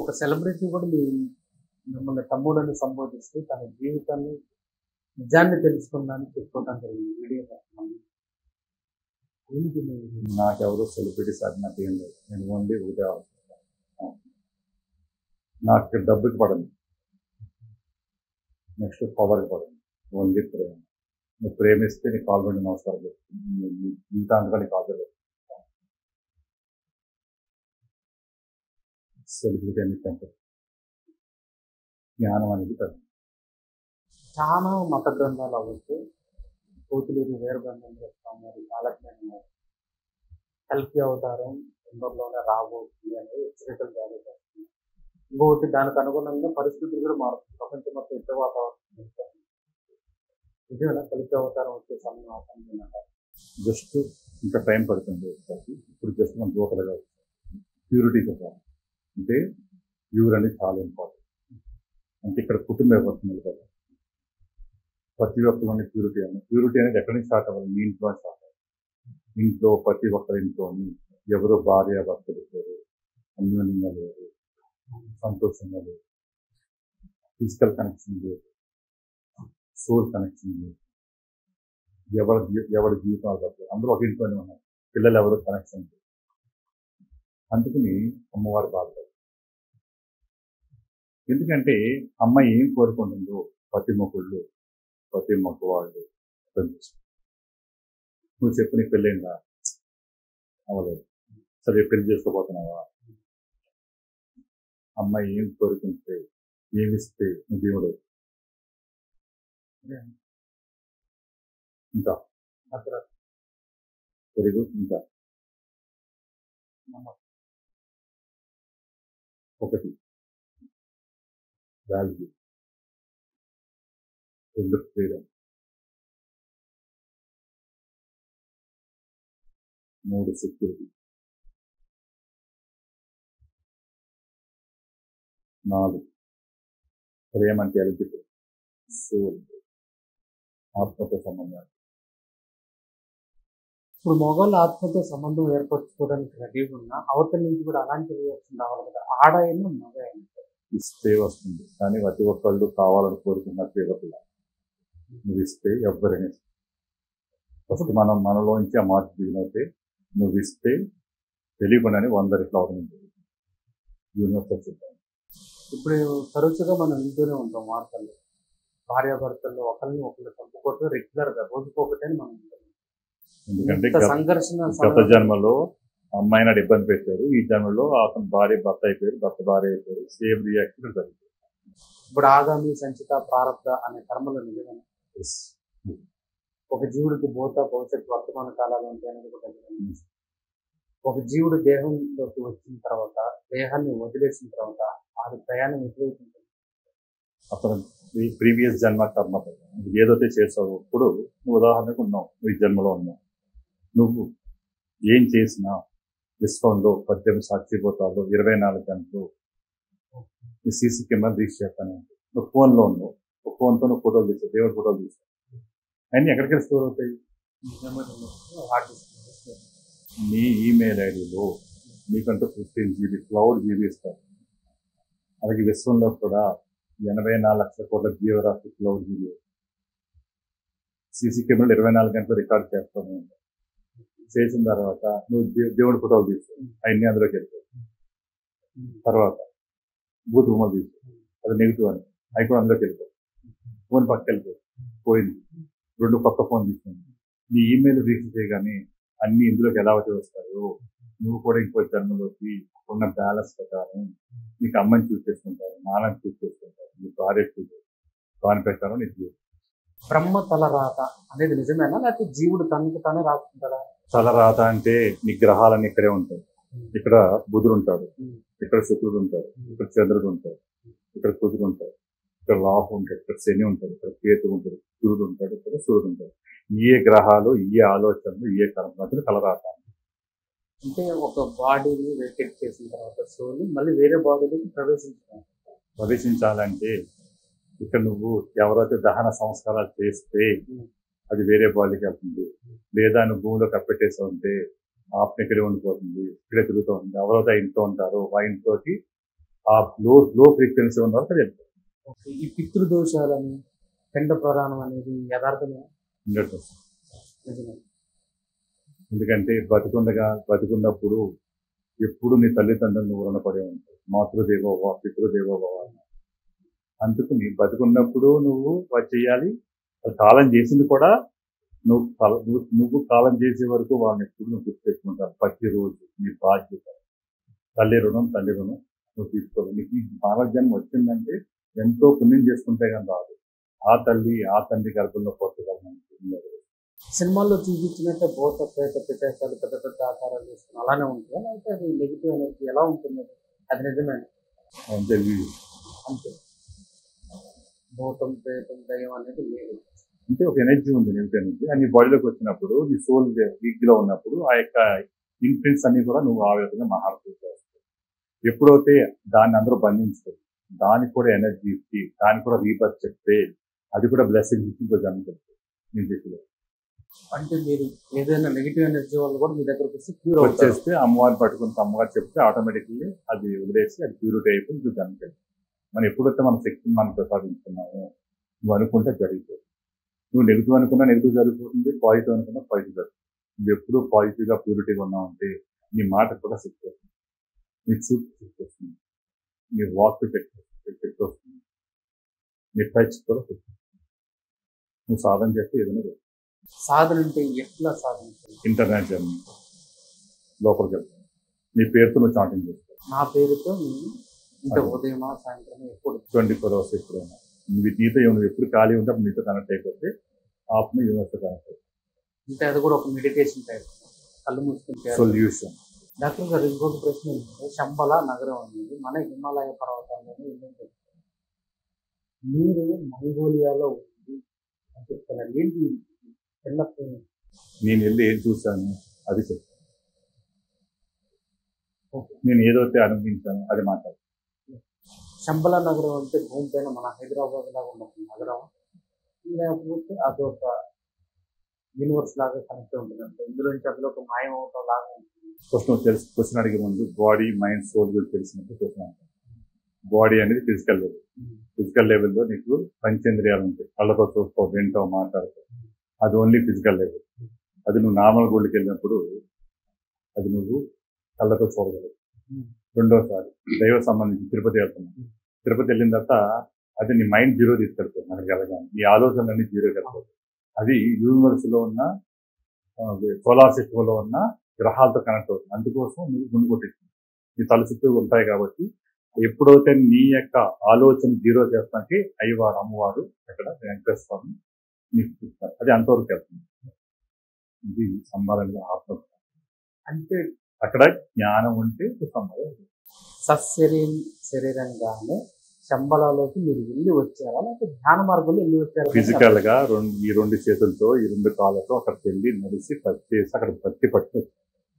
Speaker 1: ఒక సెలబ్రిటీ కూడా మిమ్మల్ని తమ్ముడని సంబోధిస్తూ తన జీవితాన్ని నిజాన్ని తెలుసుకున్నాను చెప్పుకోవడం జరిగింది వీడియో. ఏంటి
Speaker 2: నాకెవరో సెలబ్రిటీస్ అది నాకు ఏం లేదు. నేను ఓన్లీ ఒకటే ఆలోచిస్తాను. నాకు డబ్బుకి పడదు, నెక్స్ట్ పవర్కి పడదు, ఓన్లీ ప్రేమ. నువ్వు ప్రేమిస్తే నీకు కాల్పడి నమస్కారం చేస్తుంది, నీ జీవితాంతగా నీకు ఆదరలేదు. సెలబ్రిటీ అనేది కంటే జ్ఞానం అనేది కాదు.
Speaker 1: చాలా మత గ్రంథాలు అవ్వచ్చు, కోతులూరి వీరబ్రహ్మేంద్ర స్వామి వారి కాలజ్ఞానం, కల్కి అవతారం తొందరలోనే రాబోతుంది అనేది హెచ్చరికలు జారీ చేస్తుంది. ఇంకొకటి దానికి అనుగుణంగా పరిస్థితులు కూడా మారుతుంది. ప్రపంచం మొత్తం యుద్ధ వాతావరణం నిజమేనా? కల్కి అవతారం వచ్చే సమయం ఆసన్నమాట.
Speaker 2: జస్ట్ ఇంకా టైం పడుతుంది. ఇప్పుడు జస్ట్ మనం లోకల్గా ప్యూరిటీ చెప్పాలి అంటే ప్యూర్ అనేది చాలా ఇంపార్టెంట్. అంటే ఇక్కడ కుటుంబం వస్తుంది కదా, ప్రతి ఒక్కరిలోని ప్యూరిటీ అనేది ఎక్కడి నుంచి స్టార్ట్ అవ్వాలి? మీ ఇంట్లో స్టార్ట్ అవ్వాలి. ఇంట్లో ప్రతి ఒక్కరి ఇంట్లోని ఎవరో భార్య భర్తలు లేరు, అన్యోన్యంగా లేరు, సంతోషంగా లేరు, ఫిజికల్ కనెక్షన్ లేదు, సోల్ కనెక్షన్ లేదు, ఎవరి జీవితాలు తప్పలేదు, అందరూ ఒక ఇంట్లోనే ఉన్నారు, పిల్లలు ఎవరు కనెక్షన్ లేదు. అందుకని అమ్మవారు బాధపడదు. ఎందుకంటే అమ్మాయి ఏం కోరుకుంటుందో ప్రతి మొక్కుళ్ళు ప్రతి మగవాళ్ళు నువ్వు చెప్పు, నీకు పెళ్ళైందా? అవ్వలేదు. సరే పెళ్లి చేసుకోబోతున్నావా? అమ్మాయి ఏం కోరుకుంటే ఏమిస్తే నువ్వు దేవుడు ఇంకా పెరుగు ఇంకా ఒకటి వాల్యూ, రెండు ఫ్రీడమ్, మూడు సెక్యూరిటీ, నాలుగు ప్రేమ అంటే ఎలిజిబుల్, సోల్, ఆత్మతో సంబంధాలు.
Speaker 1: ఇప్పుడు మొగోళ్ళు ఆత్మతో సంబంధం ఏర్పరచుకోవడానికి రెడీగా ఉన్నా అవతల నుంచి కూడా అలాంటి రియాక్షన్ రావాలి కదా. ఆడైనా మగ అయినా
Speaker 2: ఇస్తే వస్తుంది, కానీ ప్రతి ఒక్కళ్ళు కావాలని కోరుకున్నట్టు ఇవ్వట్లేదు. నువ్వు ఇస్తే ఎవరైనా ఫస్ట్ మనలోంచి ఆ మార్పు దిగినైతే నువ్వు ఇస్తే తెలియకుండానే 100 రెట్లు అవుతుంది. యూనివర్సల్.
Speaker 1: ఇప్పుడు తరచుగా మనం వింటూనే ఉంటాం వార్తల్లో, భార్యాభర్తల్లో ఒకరిని ఒకరు చంపుకోవటం రెగ్యులర్గా రోజుకొకటని మనం ఉంటాం.
Speaker 2: ఎందుకంటే
Speaker 1: సంఘర్షణ
Speaker 2: గత జన్మలో అమ్మాయిని ఇబ్బంది పెట్టారు, ఈ జన్మలో అతను భార్య భర్త అయిపోయారు, భర్త భార్య అయిపోయారు. సేమ్ రియాక్షన్ జరుగుతుంది.
Speaker 1: ఇప్పుడు ఆగామి సంచిత ప్రారంభ అనే కర్మలు నిజమైన ఒక జీవుడికి భూత భవిష్యత్ వర్తమాన కాలాలు ఉంటాయని కూడా ఒక జీవుడు దేహంలోకి వచ్చిన తర్వాత దేహాన్ని వదిలేసిన తర్వాత అది ప్రయాణం ఎదురవుతుంది.
Speaker 2: అతను ప్రీవియస్ జన్మ కర్మ ఏదైతే చేసావో ఇప్పుడు నువ్వు ఉదాహరణకు ఉన్నావు, నువ్వు ఈ జన్మలో ఉన్నావు. నువ్వు ఏం చేసినా విశ్వంలో 18 సాక్షిపోతాలు 24 గంటలు ఈ సీసీ కెమెరా రీచ్ చేస్తాను. నువ్వు ఫోన్లో ఉన్నావు, ఒక ఫోన్తో నువ్వు ఫోటోలు తీసావు, దేవుడి ఫోటోలు తీసావు, అన్నీ ఎక్కడికి స్టోర్ అవుతాయి? నీ ఈమెయిల్ ఐడిలో నీకంటూ 15 GB క్లౌడ్ GB ఇస్తారు. అలాగే విశ్వంలో కూడా 84 లక్షల కోట్ల జీవరాశి క్లౌడ్ GB. సీసీ కెమెరాలు 24 గంటలు రికార్డ్ చేస్తాను. చేసిన తర్వాత నువ్వు దేవుడి ఫోటోలు తీస్తావు, అవన్నీ అందులోకి వెళ్తావు. తర్వాత బూత్ బొమ్మలు తీస్తావు, అది నెగిటివ్ అని అవి కూడా అందులోకి వెళ్తావు. ఫోన్ పక్కకి వెళ్ళిపోయి పోయింది, 2 కొత్త ఫోన్ తీసుకుంది. నీ ఈమెయిల్ రీచ్ చేయగానే అన్ని ఇందులోకి ఎలా వచ్చి వస్తాయో నువ్వు కూడా ఇంకో జన్మలోకి ఉన్న బ్యాలెన్స్ ప్రకారం నీకు అమ్మని చూస్ చేసుకుంటారు, నాన్నని చూస్ చేసుకుంటారు, నీ భార్య చూస్ దాని ప్రకారం నీకు
Speaker 1: బ్రహ్మ తలరాత అనేది నిజమేనా, లేకపోతే జీవుడు తనకు తానే రాసుకుంటాడా?
Speaker 2: తలరాత అంటే నీ గ్రహాలన్నీ ఇక్కడే ఉంటాయి. ఇక్కడ బుధుడు ఉంటాడు, ఇక్కడ శుక్రుడు ఉంటాడు, ఇక్కడ చంద్రుడు ఉంటాడు, ఇక్కడ కుజుడు ఉంటాడు, ఇక్కడ రాహు ఉంటాడు, ఇక్కడ శని ఉంటాడు, ఇక్కడ కేతు ఉంటాడు, సూర్యుడు ఉంటాడు, ఇక్కడ సూర్యుడు ఉంటాడు. ఏ గ్రహాలు, ఏ ఆలోచనలు, ఏ కర్మలు తలరాత.
Speaker 1: అంటే ఒక బాడీని వేకెట్ చేసిన తర్వాత సోల్ మళ్ళీ వేరే బాడీలోకి
Speaker 2: ప్రవేశించాలంటే ఇక్కడ నువ్వు ఎవరైతే దహన సంస్కారాలు చేస్తే అది వేరే బాడీకి వెళ్తుంది. లేదా నువ్వు భూమిలో కప్పెట్టేసి ఉంటే ఆత్మ ఇక్కడే ఉండిపోతుంది, ఇక్కడే తిరుగుతూ ఉంటుంది. ఎవరైతే ఇంట్లో ఉంటారో ఆ ఇంట్లోకి ఆ లో ఫ్రీక్వెన్సీ ఉన్న వరకు అది వెళ్తుంది.
Speaker 1: ఓకే. ఈ పితృదోషాలని పిండ ప్రధానం అనేది యథార్థమే?
Speaker 2: 100%.
Speaker 1: నిజమే.
Speaker 2: ఎందుకంటే బతుకున్నప్పుడు ఎప్పుడు నీ తల్లిదండ్రులు నువ్వు రుణపడే ఉంటావు. మాతృదేవోభవ పితృదేవోభవ. అందుకు నీ బతుకున్నప్పుడు నువ్వు అది చేయాలి. కాలం చేసింది కూడా నువ్వు కాలం చేసే వరకు వాళ్ళని ఎప్పుడు నువ్వు గుర్తు తెచ్చుకుంటావు. ప్రతిరోజు నీ బాధ్యత. తల్లి రుణం నువ్వు తీసుకోవాలి. నీకు ఈ మానవ జన్మ వచ్చిందంటే ఎంతో పుణ్యం చేసుకుంటే కానీ రాదు. ఆ తండ్రి గర్భంలో పోతుంది.
Speaker 1: సినిమాల్లో చూపించినట్టే భూత ప్రేత పిశాచాలు పెద్ద పెద్ద ఆకారాలు చేసుకుని అలానే ఉంటుంది. అయితే అది నెగిటివ్ ఎనర్జీ ఎలా ఉంటుంది? అది నిజమే
Speaker 2: అంతే.
Speaker 1: అంతే. భూతం ప్రేతం దయ్యం అనేది లేదు.
Speaker 2: అంటే ఒక ఎనర్జీ ఉంది. నెగిటివ్ ఎనర్జీ నీ బాడీలోకి వచ్చినప్పుడు నీ సోల్ వీక్ లో ఉన్నప్పుడు ఆ యొక్క ఇన్ఫ్లుయెన్స్ అన్ని కూడా నువ్వు ఆ విధంగా మహారతులు చేస్తావు. ఎప్పుడైతే దాన్ని అందరూ బంధించుతారు, దానికి కూడా ఎనర్జీ ఇచ్చి దానికి కూడా రీబర్త్ చెప్తే అది కూడా బ్లెస్సింగ్ ఇచ్చి ఇంకో జన్మ చెప్తాయి నేను చెప్పలేదు.
Speaker 1: అంటే మీరు ఏదైనా నెగిటివ్ ఎనర్జీ వాళ్ళు కూడా మీ దగ్గరకు వచ్చి క్యూర్
Speaker 2: వచ్చేస్తే అమ్మవారిని పట్టుకుని అమ్మవారు చెప్తే ఆటోమేటిక్లీ అది వదిలేసి అది ప్యూరిటీ అయిపోయి ఇంకో జన్మ చెప్తాయి. మనం ఎప్పుడైతే మన శక్తిని మనం ప్రసాదించుకున్నామో నువ్వు అనుకుంటే జరుగుతుంది. నువ్వు నెగిటివ్ అనుకున్నా నెగిటివ్ జరిగిపోతుంది, పాజిటివ్ అనుకున్నా పాజిటివ్ జరుగుతుంది. నువ్వు ఎప్పుడు పాజిటివ్గా ప్యూరిటీగా ఉన్నావు అంటే నీ మాట కూడా శక్తి వస్తుంది, నీ చూపు శక్తి వస్తుంది, నీ వాక్ శక్తి వస్తుంది, నీ టచ్ కూడా శక్తి వస్తుంది. నువ్వు సాధన చేస్తే ఏదైనా జరుగుతుంది.
Speaker 1: సాధన అంటే ఎట్లా సాధన?
Speaker 2: ఇంటర్నెట్ జర్నీ లోపలికి వెళ్తావు. నీ పేరుతో నువ్వు చాటింగ్ చేస్తావు.
Speaker 1: నా పేరుతో అంటే ఉదయం సాయంత్రం ఎప్పుడు
Speaker 2: 24 hours ఎప్పుడైనా నువ్వు ఎప్పుడు ఖాళీ ఉంటే అప్పుడు నీతో కనెక్ట్ అయిపోతే ఆత్మ యూనివర్స్ కనెక్ట్ అవుతుంది.
Speaker 1: అంటే అది కూడా ఒక మెడిటేషన్ టైప్. కళ్ళు మూసుకుంటే
Speaker 2: సొల్యూషన్.
Speaker 1: డాక్టర్ గారు ఇంకొక ప్రశ్న ఏంటంటే శంబల నగరం అనేది మన హిమాలయ పర్వతాల్లోనే ఉంది. మీరు మంగోలియాలో ఉంది అని చెప్తున్నారు. ఏంటి చిన్నప్పుడు
Speaker 2: నేను వెళ్ళి ఏం చూశాను అది చెప్తాను. నేను ఏదైతే అనుభవించాను అది మాట్లాడు.
Speaker 1: శంబల నగరం అంటే భూమి పైన మన హైదరాబాద్ లాగా ఉన్న నగరం, లేకపోతే అదొక యూనివర్స్ లాగా కనెక్ట్ ఉంటుంది. అంటే ఇందులో నుంచి అందులో ఒక మాయం అవటం లాగా ఉంటుంది.
Speaker 2: క్వశ్చన్ అడిగే ముందు బాడీ మైండ్ సోల్ గురించి తెలిసినట్టు క్వశ్చన్ అంటారు. బాడీ అనేది ఫిజికల్ లెవెల్. ఫిజికల్ లెవెల్లో నీకు పంచేంద్రియాలు ఉంటాయి. కళ్ళతో చూస్తావు, వింటావు, మాట్లాడతావు. అది ఓన్లీ ఫిజికల్ లెవెల్. అది నువ్వు నార్మల్ గుడికి వెళ్ళినప్పుడు అది నువ్వు కళ్ళతో చూడగలవు. రెండోసారి దైవ సంబంధించి తిరుపతి వెళ్తున్నావు. తిరుపతి వెళ్ళిన తర్వాత అది నీ మైండ్ జీరో తీసుకెళ్తుంది. మనకి వెళ్ళగానే ఈ ఆలోచనలన్నీ జీరో వెళ్ళిపోతాయి. అది యూనివర్స్ లో ఉన్న సోలార్ సిస్టంలో ఉన్న గ్రహాలతో కనెక్ట్ అవుతుంది. అందుకోసం నువ్వు గుండు కొట్టించింది నీ తల చుట్టూ ఉంటాయి. కాబట్టి ఎప్పుడైతే నీ యొక్క ఆలోచన జీరో చేస్తానికి అయ్యవారు అమ్మవారు అక్కడ వెంకటేశ్వర స్వామి నీకు చూస్తారు. అది అంతవరకు వెళ్తుంది. ఇది సంబారంగా ఆత్మ. అంటే అక్కడ జ్ఞానం ఉంటే సంబారం.
Speaker 1: శరీరంగానే శంబలలోకి మీరు వెళ్ళి వచ్చారా, లేకపోతే ధ్యాన మార్గంలో వెళ్ళి వచ్చారా?
Speaker 2: ఫిజికల్ గా ఈ రెండు చేతులతో ఈ రెండు కాళ్ళతో అక్కడికి వెళ్ళి నడిచి టచ్ చేసి అక్కడ బట్టి పట్టి.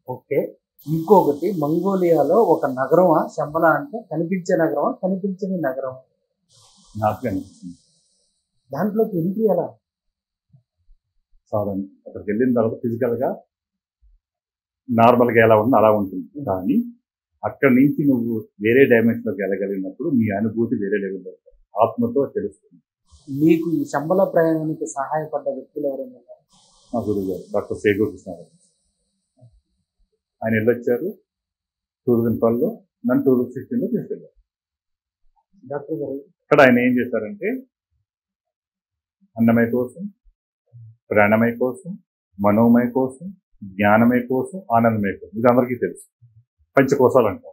Speaker 1: ఓకే. ఇంకొకటి, మంగోలియాలో ఒక నగరమా శంబల అంటే? కనిపించే నగరమా, కనిపించని నగరం?
Speaker 2: నాకు అనిపిస్తుంది.
Speaker 1: దాంట్లోకి ఎంట్రీ ఎలా?
Speaker 2: సాధారణ అక్కడికి వెళ్ళిన తర్వాత ఫిజికల్ గా నార్మల్ గా ఎలా ఉందో అలా ఉంటుంది. కానీ అక్కడి నుంచి నువ్వు వేరే డైమెన్షన్లోకి వెళ్ళగలిగినప్పుడు నీ అనుభూతి వేరే లెవెల్లో ఉంటుంది. ఆత్మతో తెలుస్తుంది.
Speaker 1: మీకు ఈ శంబల ప్రయాణానికి సహాయపడ్డ వ్యక్తులు ఎవరైనా?
Speaker 2: మా గురువు గారు డాక్టర్ సేగూర్ కృష్ణారావు. ఆయన వెళ్ళొచ్చారు 2012లో, నన్ను 2016లో తీసుకెళ్ళారు.
Speaker 1: డాక్టర్ గారు
Speaker 2: అక్కడ ఆయన ఏం చేశారంటే అన్నమయ కోసం, ప్రాణమయ కోసం, మనోమయ కోసం, జ్ఞానమయ కోసం, ఆనందమయ కోసం, ఇది అందరికీ తెలుసు. పంచకోశాలు అంటాం.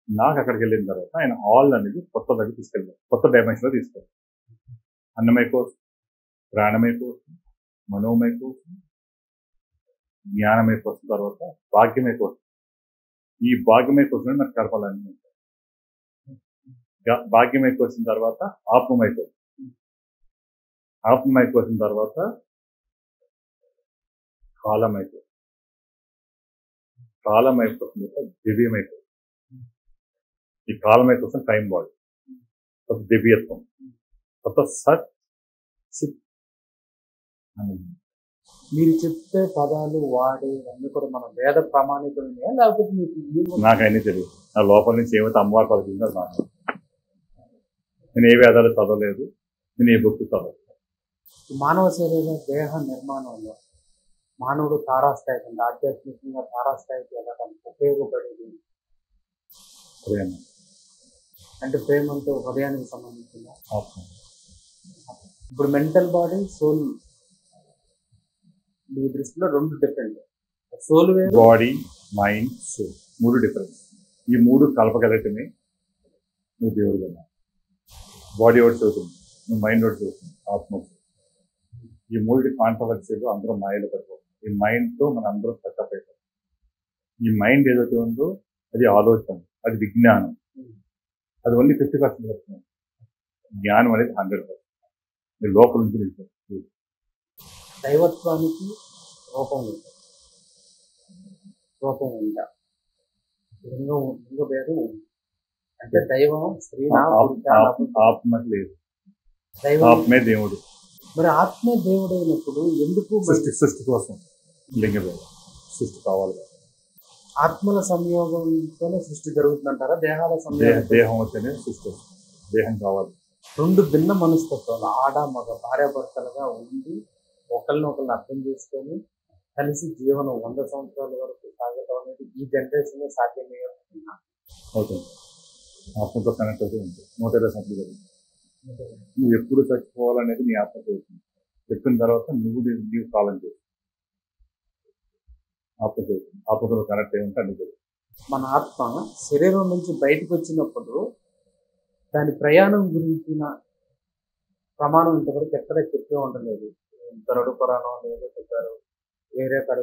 Speaker 2: నాకు అక్కడికి వెళ్ళిన తర్వాత ఆయన ఆల్ అనేది కొత్త దగ్గర తీసుకెళ్ళారు, కొత్త డైమెన్షన్లో తీసుకెళ్ళారు. అన్నమయ కోసం, ప్రాణమయ కోసం, మనోమయ కోసం, జ్ఞానమయ కోసం, తర్వాత భాగ్యమయ కోసం. ఈ భాగ్యమయ కోసం నాకు కడపాలని ఉంటాయి. భాగ్యమయ కోసం తర్వాత ఆత్మమయ కోసం, ఆత్మమయ కోసం తర్వాత కాలమయ కోసం, కాలమయ కోసం దివ్యమయ కోసం. ఈ కాలమయ కోసం టైం బాడీ, కొత్త దివ్యత్వం, కొత్త సత్ చిత్ అని
Speaker 3: మీరు చెప్పే పదాలు వాడే అన్నీ కూడా మన వేద ప్రామాణికమైనయా లేకపోతే మీకు ఏమో
Speaker 2: నాకు అన్నీ తెలియదు. నా లోపల నుంచి ఏమైతే అమ్మవారు పలికిందో అది నాకు. నేను ఏ వేదాలు చదవలేదు, నేను ఏ బుక్ చదవలేదు.
Speaker 3: మానవ శరీర దేహ నిర్మాణంలో మానవుడు తారాస్థాయి కంటే ఆధ్యాత్మికంగా తారాస్థాయికి వెళ్ళడానికి ఉపయోగపడేది
Speaker 2: ప్రేమ,
Speaker 3: అంటే ప్రేమ అంటే హృదయానికి సంబంధించిన.
Speaker 2: ఆత్మ.
Speaker 3: ఇప్పుడు మెంటల్ బాడీ సోల్ మీ దృష్టిలో రెండు డిఫరెంట్. సోల్ వేరు,
Speaker 2: బాడీ, మైండ్, సోల్ 3 డిఫరెన్స్. ఈ 3 కలపగలటమే నువ్వు దేవుడు కదా. బాడీ ఒకటి చదువుతుంది, నువ్వు మైండ్ ఒకటి చదువుతుంది, ఆత్మ ఒకటి. ఈ 3 కాంట్రవర్సీలు అందరూ మాయలో పడిపోతుంది. ఈ మైండ్తో మన అందరూ స్టక్అప్ అయిపోతాం. ఈ మైండ్ ఏదైతే ఉందో అది ఆలోచన, అది విజ్ఞానం, అది ఓన్లీ 50% వస్తుంది. జ్ఞానం అనేది 100%. మీరు లోపల నుంచి నిలిచారు.
Speaker 3: దైవత్వానికి రూపం లేదు, రూపం ఉందా, లింగ భేదం ఉంది. అంటే దైవం స్త్రీనా పురుషా?
Speaker 2: ఆత్మ లేదు,
Speaker 3: దైవం
Speaker 2: ఆత్మే దేవుడు.
Speaker 3: మరి ఆత్మే దేవుడైనప్పుడు ఎందుకు
Speaker 2: సృష్టి కోసం లింగభేదం, సృష్టి కావాలి కదా.
Speaker 3: ఆత్మల సంయోగంతోనే సృష్టి జరుగుతుందంటారా? దేహాల సంయోగం
Speaker 2: దేహం వస్తేనే సృష్టి వస్తుంది, దేహం కావాలి.
Speaker 3: రెండు భిన్న మనస్తత్వాలు ఆడ మగ భార్యాభర్తలుగా ఉండి ఒకరిని అర్థం చేసుకొని కలిసి జీవనం 100 సంవత్సరాల వరకు సాగటం అనేది ఈ జనరేషన్లో సాధ్యమే
Speaker 2: అవుతుంది. ఆత్మతో కనెక్ట్ అవుతూ ఉంటుంది. 120 సంవత్సరాలు జరుగుతుంది. నువ్వు ఎప్పుడు చచ్చిపోవాలనేది నీ ఆత్మ చదువుతుంది. చెప్పిన తర్వాత నీవు కాలం చేస్తుంది. ఆత్మ చదువుతుంది. ఆత్మతో కనెక్ట్ అయి ఉంటే అన్ని జరుగుతుంది.
Speaker 3: మన ఆత్మ శరీరం నుంచి బయటకు వచ్చినప్పుడు దాని ప్రయాణం గురించిన ప్రమాణం ఇంతవరకు ఎక్కడ చెప్పే ఉండలేదు. గరుడ పురాణం ఏదో చెప్పారు, వేరే కడ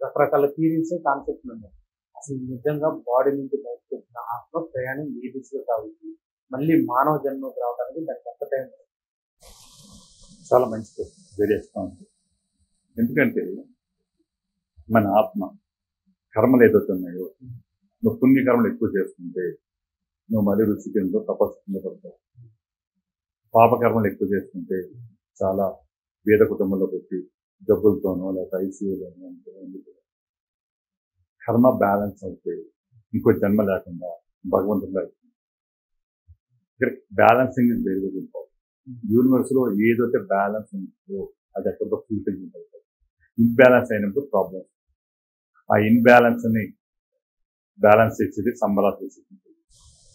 Speaker 3: రకరకాల థీరీస్, కాన్సెప్ట్లు ఉన్నాయి. అసలు నిజంగా బాడీ నుంచి బయటకు వచ్చిన ఆత్మ ప్రయాణం ఏ దిశలో సాగుతుంది, మళ్ళీ మానవ జన్మకు రావడానికి దానికి ఎంత టైం?
Speaker 2: చాలా మంచి క్వశ్చన్, వెరీ ఎక్స్పాన్సివ్. ఎందుకంటే మన ఆత్మ కర్మలు ఏదైతే ఉన్నాయో, నువ్వు పుణ్యకర్మలు ఎక్కువ చేసుకుంటే నువ్వు మళ్ళీ ఋషి కింద తపస్సు కింద పడతావు. పాపకర్మలు ఎక్కువ చేసుకుంటే చాలా పేద కుటుంబంలోకి వచ్చి జబ్బులతోనో లేకపోతే ఐసీయూలోనో కర్మ బ్యాలెన్స్ అవుతే ఇంకో జన్మ లేకుండా భగవంతుడు అవుతుంది. ఇక్కడ balancing is very very important. యూనివర్స్లో ఏదైతే బ్యాలెన్స్ ఉంటుందో అది ఎక్కడితో ఫుల్ఫిల్మెంట్ అవుతుంది. ఇన్బ్యాలెన్స్ అయినప్పుడు ప్రాబ్లమ్స్. ఆ ఇన్బ్యాలెన్స్ని బ్యాలెన్స్ చేసేది సంబరాలు చేసేది.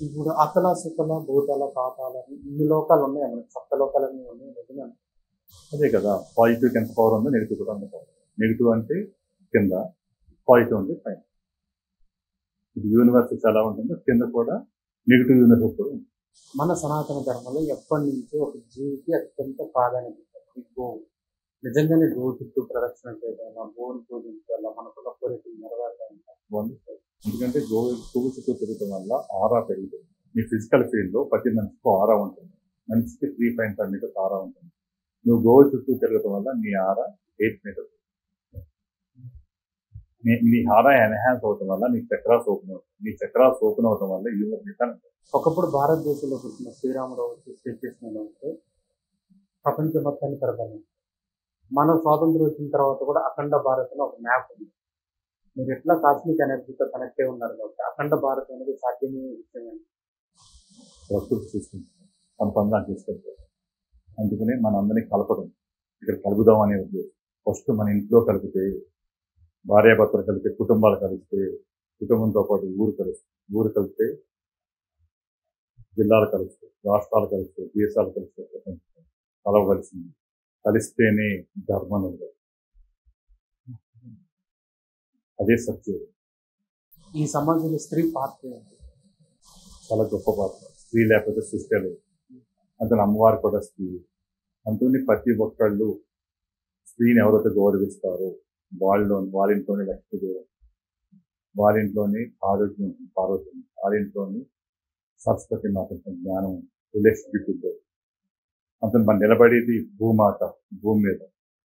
Speaker 3: ఇప్పుడు అతల సుతల భూతల పాతాలని ఇన్ని లోకాలు ఉన్నాయి, మనకి సప్త లోకాలన్నీ ఉన్నాయి. నిజంగా
Speaker 2: అదే కదా, పాజిటివ్కి ఎంత పవర్ ఉందో నెగిటివ్ కూడా అంత పవర్. నెగిటివ్ అంటే కింద, పాజిటివ్ అంటే పైన. ఇది యూనివర్సెస్ ఎలా ఉంటుందో కింద కూడా నెగిటివ్ యూనివర్సెస్ కూడా ఉంటుంది.
Speaker 3: మన సనాతన ధర్మంలో ఎప్పటి నుంచో ఒక జీవికి అత్యంత ప్రాధాన్యత ఇస్తారు. గోవు నిజంగానే గోవు చుట్టూ ప్రదక్షిణ చేయడం, గోవుని పూజించాలా, మనకున్న కోరికలు నెరవేర్చాలి.
Speaker 2: ఎందుకంటే పువ్వు చుట్టూ తిరగడం వల్ల ఆరా పెరుగుతుంది. మీ ఫిజికల్ ఫీల్డ్లో ప్రతి మనిషికి ఆరా ఉంటుంది. మనిషికి 3.5 మీటర్స్ ఆరా ఉంటుంది. నువ్వు గోవు చుట్టూ తిరగడం వల్ల నీ ఆరా 8 మీటర్స్. నీ ఆరా ఎన్హాన్స్ అవడం వల్ల నీ చక్రాస్ ఓపెన్ అవుతుంది. నీ చక్రాస్ ఓపెన్ అవడం వల్ల యూనివర్స్.
Speaker 3: ఒకప్పుడు భారతదేశంలో పుట్టిన శ్రీరాముడు వచ్చి, శ్రీకృష్ణుడు వచ్చి ప్రపంచ మొత్తాన్ని పరిపాలన. మన స్వాతంత్రం వచ్చిన తర్వాత కూడా అఖండ భారత్లో ఒక మ్యాప్ ఉంది. మీరు ఎట్లా కాస్మిక్ ఎనర్జీతో కనెక్ట్ అయి ఉన్నారు కాబట్టి అఖండ భారత్ అనేది సాధ్యమే విషయం.
Speaker 2: ప్రకృతి చూసుకుంటాం, తన పనులు తీసుకెళ్తారు. అందుకనే మన అందరినీ కలపడం, ఇక్కడ కలుపుదాం అనే ఉద్దేశం. ఫస్ట్ మన ఇంట్లో కలిపితే, భార్యాభర్తలు కలిపితే, కుటుంబాలు కలిస్తే, కుటుంబంతో పాటు ఊరు కలిస్తే, జిల్లాలు కలుస్తాయి, రాష్ట్రాలు కలుస్తాయి, దేశాలు కలుస్తాయి, ప్రపంచం కలవలసింది. కలిస్తేనే ధర్మం ఉండదు. అదే సత్యం.
Speaker 3: ఈ సమాజంలో స్త్రీ పాత్ర
Speaker 2: చాలా గొప్ప పాత్ర. స్త్రీ లేకపోతే సృష్టి లేదు. అందులో అమ్మవారు కూడా స్త్రీ. అందుకని ప్రతి ఒక్కళ్ళు స్త్రీని ఎవరైతే గౌరవిస్తారో వారింట్లోనే లక్ష్మీదేవి, వారింట్లోనే ఆరోగ్యం, వారింట్లోనే సరస్వతి మాత జ్ఞానం, రిలేషన్షిప్ ఉంటుంది. అందులో మనం నిలబడేది భూమాత, భూమి మీద.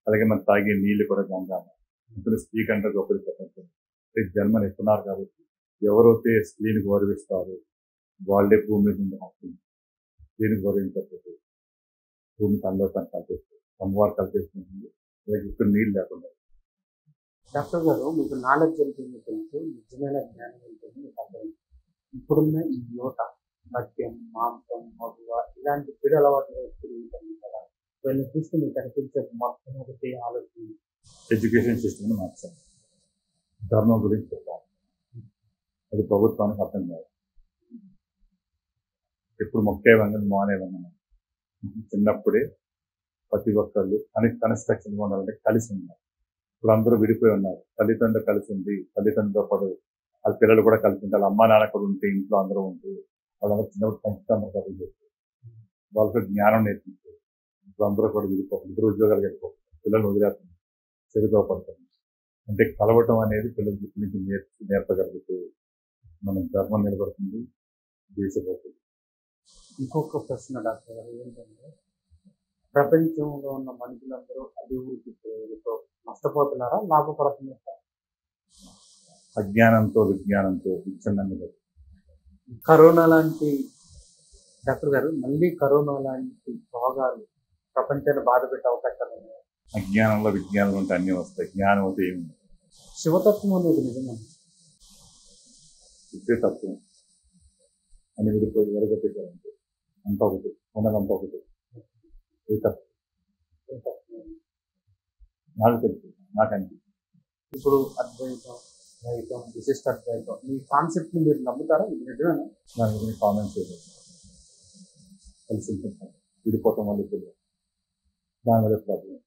Speaker 2: అలాగే మనం తాగే నీళ్ళు కూడా గంగామ. అందులో స్త్రీ కంటే గొప్పది ప్రపంచం. జన్మను ఇస్తున్నారు కాబట్టి ఎవరైతే స్త్రీని గౌరవిస్తారో వాళ్ళే భూమి మీద ఉంది. స్త్రీని గౌరవించకపోతే భూమి తనలో తను కలిపేస్తుంది, అమ్మవారు కలిపేస్తుంది. అలాగే ఇప్పుడు నీళ్ళు లేకుండా.
Speaker 3: డాక్టర్ గారు, మీకు నాలెడ్జ్ ఏంటో తెలుసు, నిజమైన జ్ఞానం ఏంటో మీకు అర్థమైంది. ఇప్పుడున్న ఈ యువత మద్యం, మాంసం, మగువ ఇలాంటి చెడు అలవాట్లు పెరుగుతుంది కదా. వీళ్ళని చూస్తే మీకు అనిపించే మొట్టమొదటి ఆలోచన
Speaker 2: ఎడ్యుకేషన్ సిస్టమ్ని మార్చాలి, ధర్మం గురించి చెప్పాలి. అది ప్రభుత్వానికి అర్థం కాదు. ఎప్పుడు మొక్కే వంగని మానే వంగన. చిన్నప్పుడే ప్రతి ఒక్కళ్ళు కన్స్ట్రక్షన్ ఉండాలంటే కలిసి ఉన్నారు. ఇప్పుడు అందరూ విడిపోయి ఉన్నారు. తల్లిదండ్రులు కలిసి ఉంది, తల్లిదండ్రులతో పాటు వాళ్ళ పిల్లలు కూడా కలిసి ఉంటారు. అమ్మా నాన్న కూడా ఉంటే ఇంట్లో అందరూ ఉంటే వాళ్ళందరూ చిన్నప్పుడు పంచుతాము చదువు చేస్తారు. వాళ్ళకు జ్ఞానం నేర్పించారు. ఇప్పుడు అందరూ కూడా విడిపోతారు, ఇద్దరు ఉద్యోగాలు వెళ్ళిపోతారు, పిల్లలు వదిలేస్తారు, చెడుతో పడతారు. అంటే కలవటం అనేది పిల్లలకి ఇప్పటి నుంచి నేర్పగలిగితే మనం ధర్మం నిలబడుతుంది, దేశపోతుంది.
Speaker 3: ఇంకొక ప్రశ్న డాక్టర్ గారు ఏంటంటే, ప్రపంచంలో ఉన్న మనుషులందరూ అభివృద్ధి పేరుతో నష్టపోతున్నారా, లాభపడుతున్నారా?
Speaker 2: అజ్ఞానంతో విజ్ఞానంతో విచ్ఛిన్నంగా.
Speaker 3: కరోనా లాంటి డాక్టర్ గారు, మళ్ళీ కరోనా లాంటి రోగాలు ప్రపంచాన్ని బాధ పెట్టే అవకాశాలు ఉన్నాయి.
Speaker 2: అజ్ఞానంలో విజ్ఞానం ఉంటే అన్నీ వస్తాయి, జ్ఞానం అయితే ఏమి
Speaker 3: శివతత్వం అనేది నిజమే.
Speaker 2: ఇచ్చే తత్వం అని విడిపోయి వెరగొట్టేసారంటే అంతా ఒకటి, ఉన్నదంతా ఒకటి. ఏ తత్వం నాకు తెలుసు, నాకు అనిపిస్తుంది.
Speaker 3: ఇప్పుడు అద్వైతం, ద్వైతం, విశిష్ట అద్వైతం ఈ కాన్సెప్ట్ ని మీరు నమ్ముతారా? ఇది నిజమేనా?
Speaker 2: దాని గురించి కామెంట్స్ చేయలేదు. కలిసి ఉంటుంటాం, విడిపోతాం వల్ల ఇప్పుడు దాని వల్ల ప్రాబ్లం.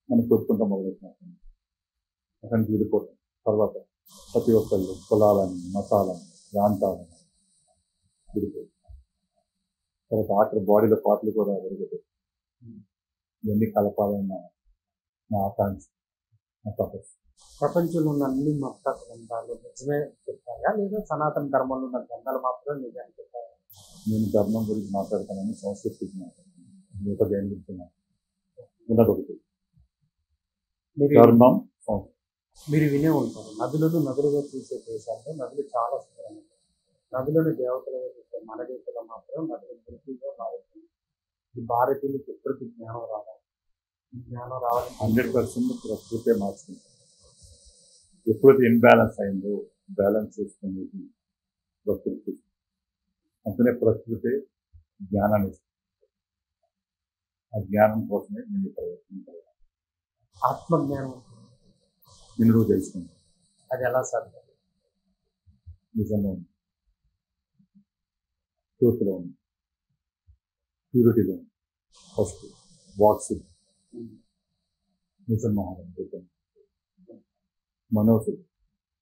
Speaker 2: మనం కొట్టుకుంటాం మొదలెట్టినట్టు అక్కడి నుంచి విడిపోతాం. తర్వాత ప్రతి ఒక్కళ్ళు కులాలని, మతాలని, ప్రాంతాలని విడిపోతాం. తర్వాత ఆఖరి బాడీలో పాటలు కూడా విడిపోతాయి. ఇవన్నీ కలపాలన్న నా ఆకాంక్ష, నా తపస్సు.
Speaker 3: ప్రపంచంలో ఉన్న అన్ని మత గ్రంథాలు నిజమే చెప్తాయా, లేదా సనాతన ధర్మంలో ఉన్న గ్రంథాలు మాత్రమే నిజాన్ని చెప్తాయా?
Speaker 2: నేను ధర్మం గురించి మాట్లాడతానని సంస్కృతి మిగతా దేని గురించి ఉన్నది ఒకటి, ధర్మం.
Speaker 3: మీరు వినే ఉంటారు, నదులను నదులుగా చూసే దేశాల్లో నదులు చాలా సుందరమైనవి. నదులను దేవతలుగా చూసే మన దేశంలో మాత్రం నదులు మృతిగా మారుతుంది. ఈ భారతీయులకు ఎప్పటికీ జ్ఞానం రావాలి. ఈ జ్ఞానం రావాలి
Speaker 2: 100% ప్రకృతే మార్చుకుంది. ఎప్పుడైతే ఇన్బ్యాలెన్స్ అయిందో బ్యాలెన్స్ చేసుకునేది ప్రకృతి. అందుకనే ప్రకృతి జ్ఞానాన్ని ఇస్తుంది. ఆ జ్ఞానం కోసమే నేను ప్రయత్నించాలి.
Speaker 3: ఆత్మజ్ఞానం
Speaker 2: నిన్ను నువ్వు తెలుసుకుంటావు.
Speaker 3: అది ఎలా సాధ్యం?
Speaker 2: నిజంగా ఉంది, ట్రూత్లో ఉంది, ప్యూరిటీలో ఉంది. ఫస్ట్ వాక్స్ నిజం మహారాజు. మనోసు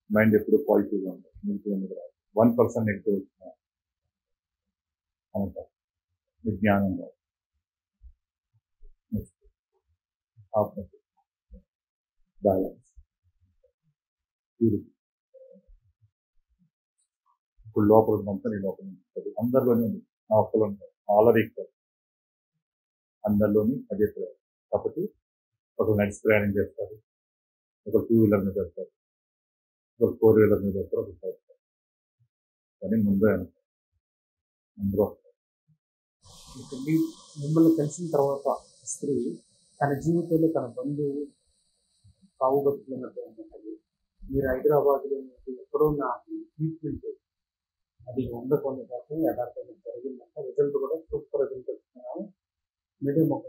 Speaker 2: మైండ్ ఎప్పుడు పాజిటివ్గా ఉంటుంది, నెగిటివ్ అనేది రాదు. 1% నెగిటివ్ వచ్చిన అంటారు విజ్ఞానం రాదు. ఆత్మ బ్యాలెన్స్, ప్యూరిటీ. ఇప్పుడు లోపల ఉన్నంత నీ లోపల ఉంటుంది, అందరిలోనే ఉంది. నా ఒక్కలో ఉంటాయి, ఆల్రెడీ ఈక్వల్ అందరిలోని అదే ప్రయాణం. కాబట్టి ఒకరు నడిచి ప్రయాణం చేస్తారు, ఒకరు 2 వీలర్ మీద వెళ్తారు, ఒకరు 4 వీలర్ మీద వెళ్తారు, ఒకరు చేస్తారు. కానీ ముందే అందరూ
Speaker 3: మిమ్మల్ని కలిసిన తర్వాత స్త్రీ తన జీవితంలో తన బంధువు సాగు బతుకున్నట్టు ఉంటుంది. మీరు హైదరాబాద్లో ఎక్కడో నా ట్రీట్మెంట్ అది 100% యథార్థంగా జరిగిందంట. రిజల్ట్ కూడా సూపర్ రిజల్ట్ వచ్చినాము. మీడియం ఒక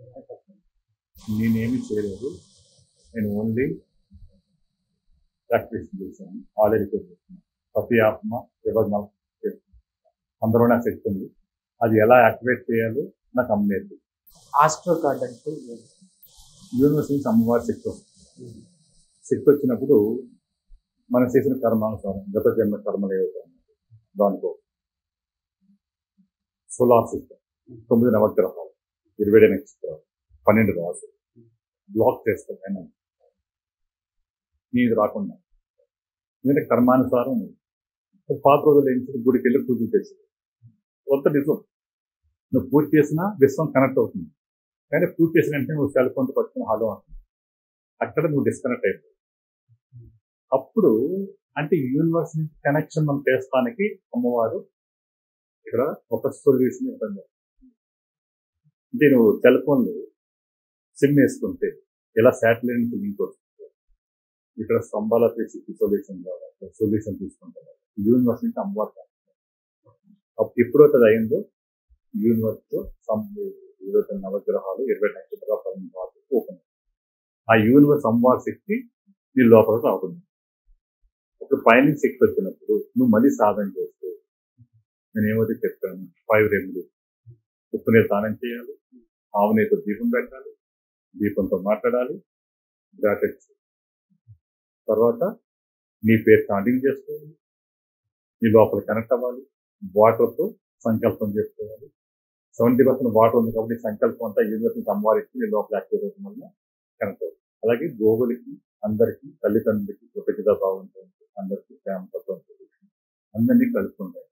Speaker 2: నేనేమి చేయలేదు, నేను ఓన్లీ ప్రాక్టీస్ చేశాను, ఆల్రెడీ చేస్తున్నాను. ప్రతి ఆత్మ ఎవరు నాకు చేస్తుంది, అందులో నా శక్తి ఉంది. అది ఎలా యాక్టివేట్ చేయాలో నాకు అమ్మ నేర్పింది.
Speaker 3: ఆస్ట్రో కార్డ్ అంటే
Speaker 2: యూనివర్స్ నుంచి అమ్మవారి శక్తి వస్తుంది. శక్తి వచ్చినప్పుడు మనం చేసిన కర్మానుసారం గత జన్మ కర్మలు ఏవైతే దానికో సోలార్ సిస్టమ్ 9 నవగ్రహాలు, 27 నక్షత్రాలు, 12 రాసులు బ్లాక్ చేస్తాం. అయినా నీది రాకుండా, ఎందుకంటే కర్మానుసారం పాత రోజులు ఏంటి, గుడికి వెళ్ళి పూజలు చేసేది. కొంత నిజం, నువ్వు పూజ చేసినా విశ్వం కనెక్ట్ అవుతుంది. కానీ పూజ చేసిన వెంటనే నువ్వు సెల్ ఫోన్ పట్టుకుని హలో అంటుంది, అక్కడ నువ్వు డిస్కనెక్ట్ అయిపోతుంది. అప్పుడు అంటే యూనివర్స్ నుంచి కనెక్షన్ మనం చేస్తానికి అమ్మవారు ఇక్కడ ఒక సొల్యూషన్ ఇవ్వండి. అంటే నువ్వు సెల్ ఫోన్లో సిమ్ వేసుకుంటే ఇలా శాటిలైట్ నుంచి లింక్ వస్తుంది. ఇక్కడ స్తంభాల సొల్యూషన్ తీసుకుంటారు. యూనివర్స్ నుంచి అమ్మవారు అప్పుడు ఎప్పుడైతే అది అయిందో యూనివర్స్ ఏదైతే నవగ్రహాలు 20 నక్షత్రాలు ఓపెన్. ఆ యూనివర్స్ అమ్మవారి శక్తి నీ లోపలికి రావుతుంది. ఒక పైన శక్తి వచ్చినప్పుడు నువ్వు మళ్ళీ సాధన చేస్తూ నేను ఏమైతే చెప్పాను 5 రెమెడీస్. ఉప్పునే స్నానం చేయాలి, ఆవునేతో దీపం పెట్టాలి, దీపంతో మాట్లాడాలి, గ్రాటిట్యూడ్. తర్వాత నీ పేరు స్టార్టింగ్ చేసుకోవాలి, నీ లోపల కనెక్ట్ అవ్వాలి, వాటర్తో సంకల్పం చేసుకోవాలి. 70% వాటర్ ఉంది కాబట్టి సంకల్పం అంతా యూనివర్స్ అమ్మవారికి నీ లోపల యాక్టివేట్ అవుతుంది వల్ల కనెక్ట్ అవుతుంది. అలాగే గోవులకి, అందరికీ, తల్లిదండ్రులకి కృతజ్ఞత భావంతో అందరికీ ప్రేమతో అందరినీ కలుపుకుంటాయి.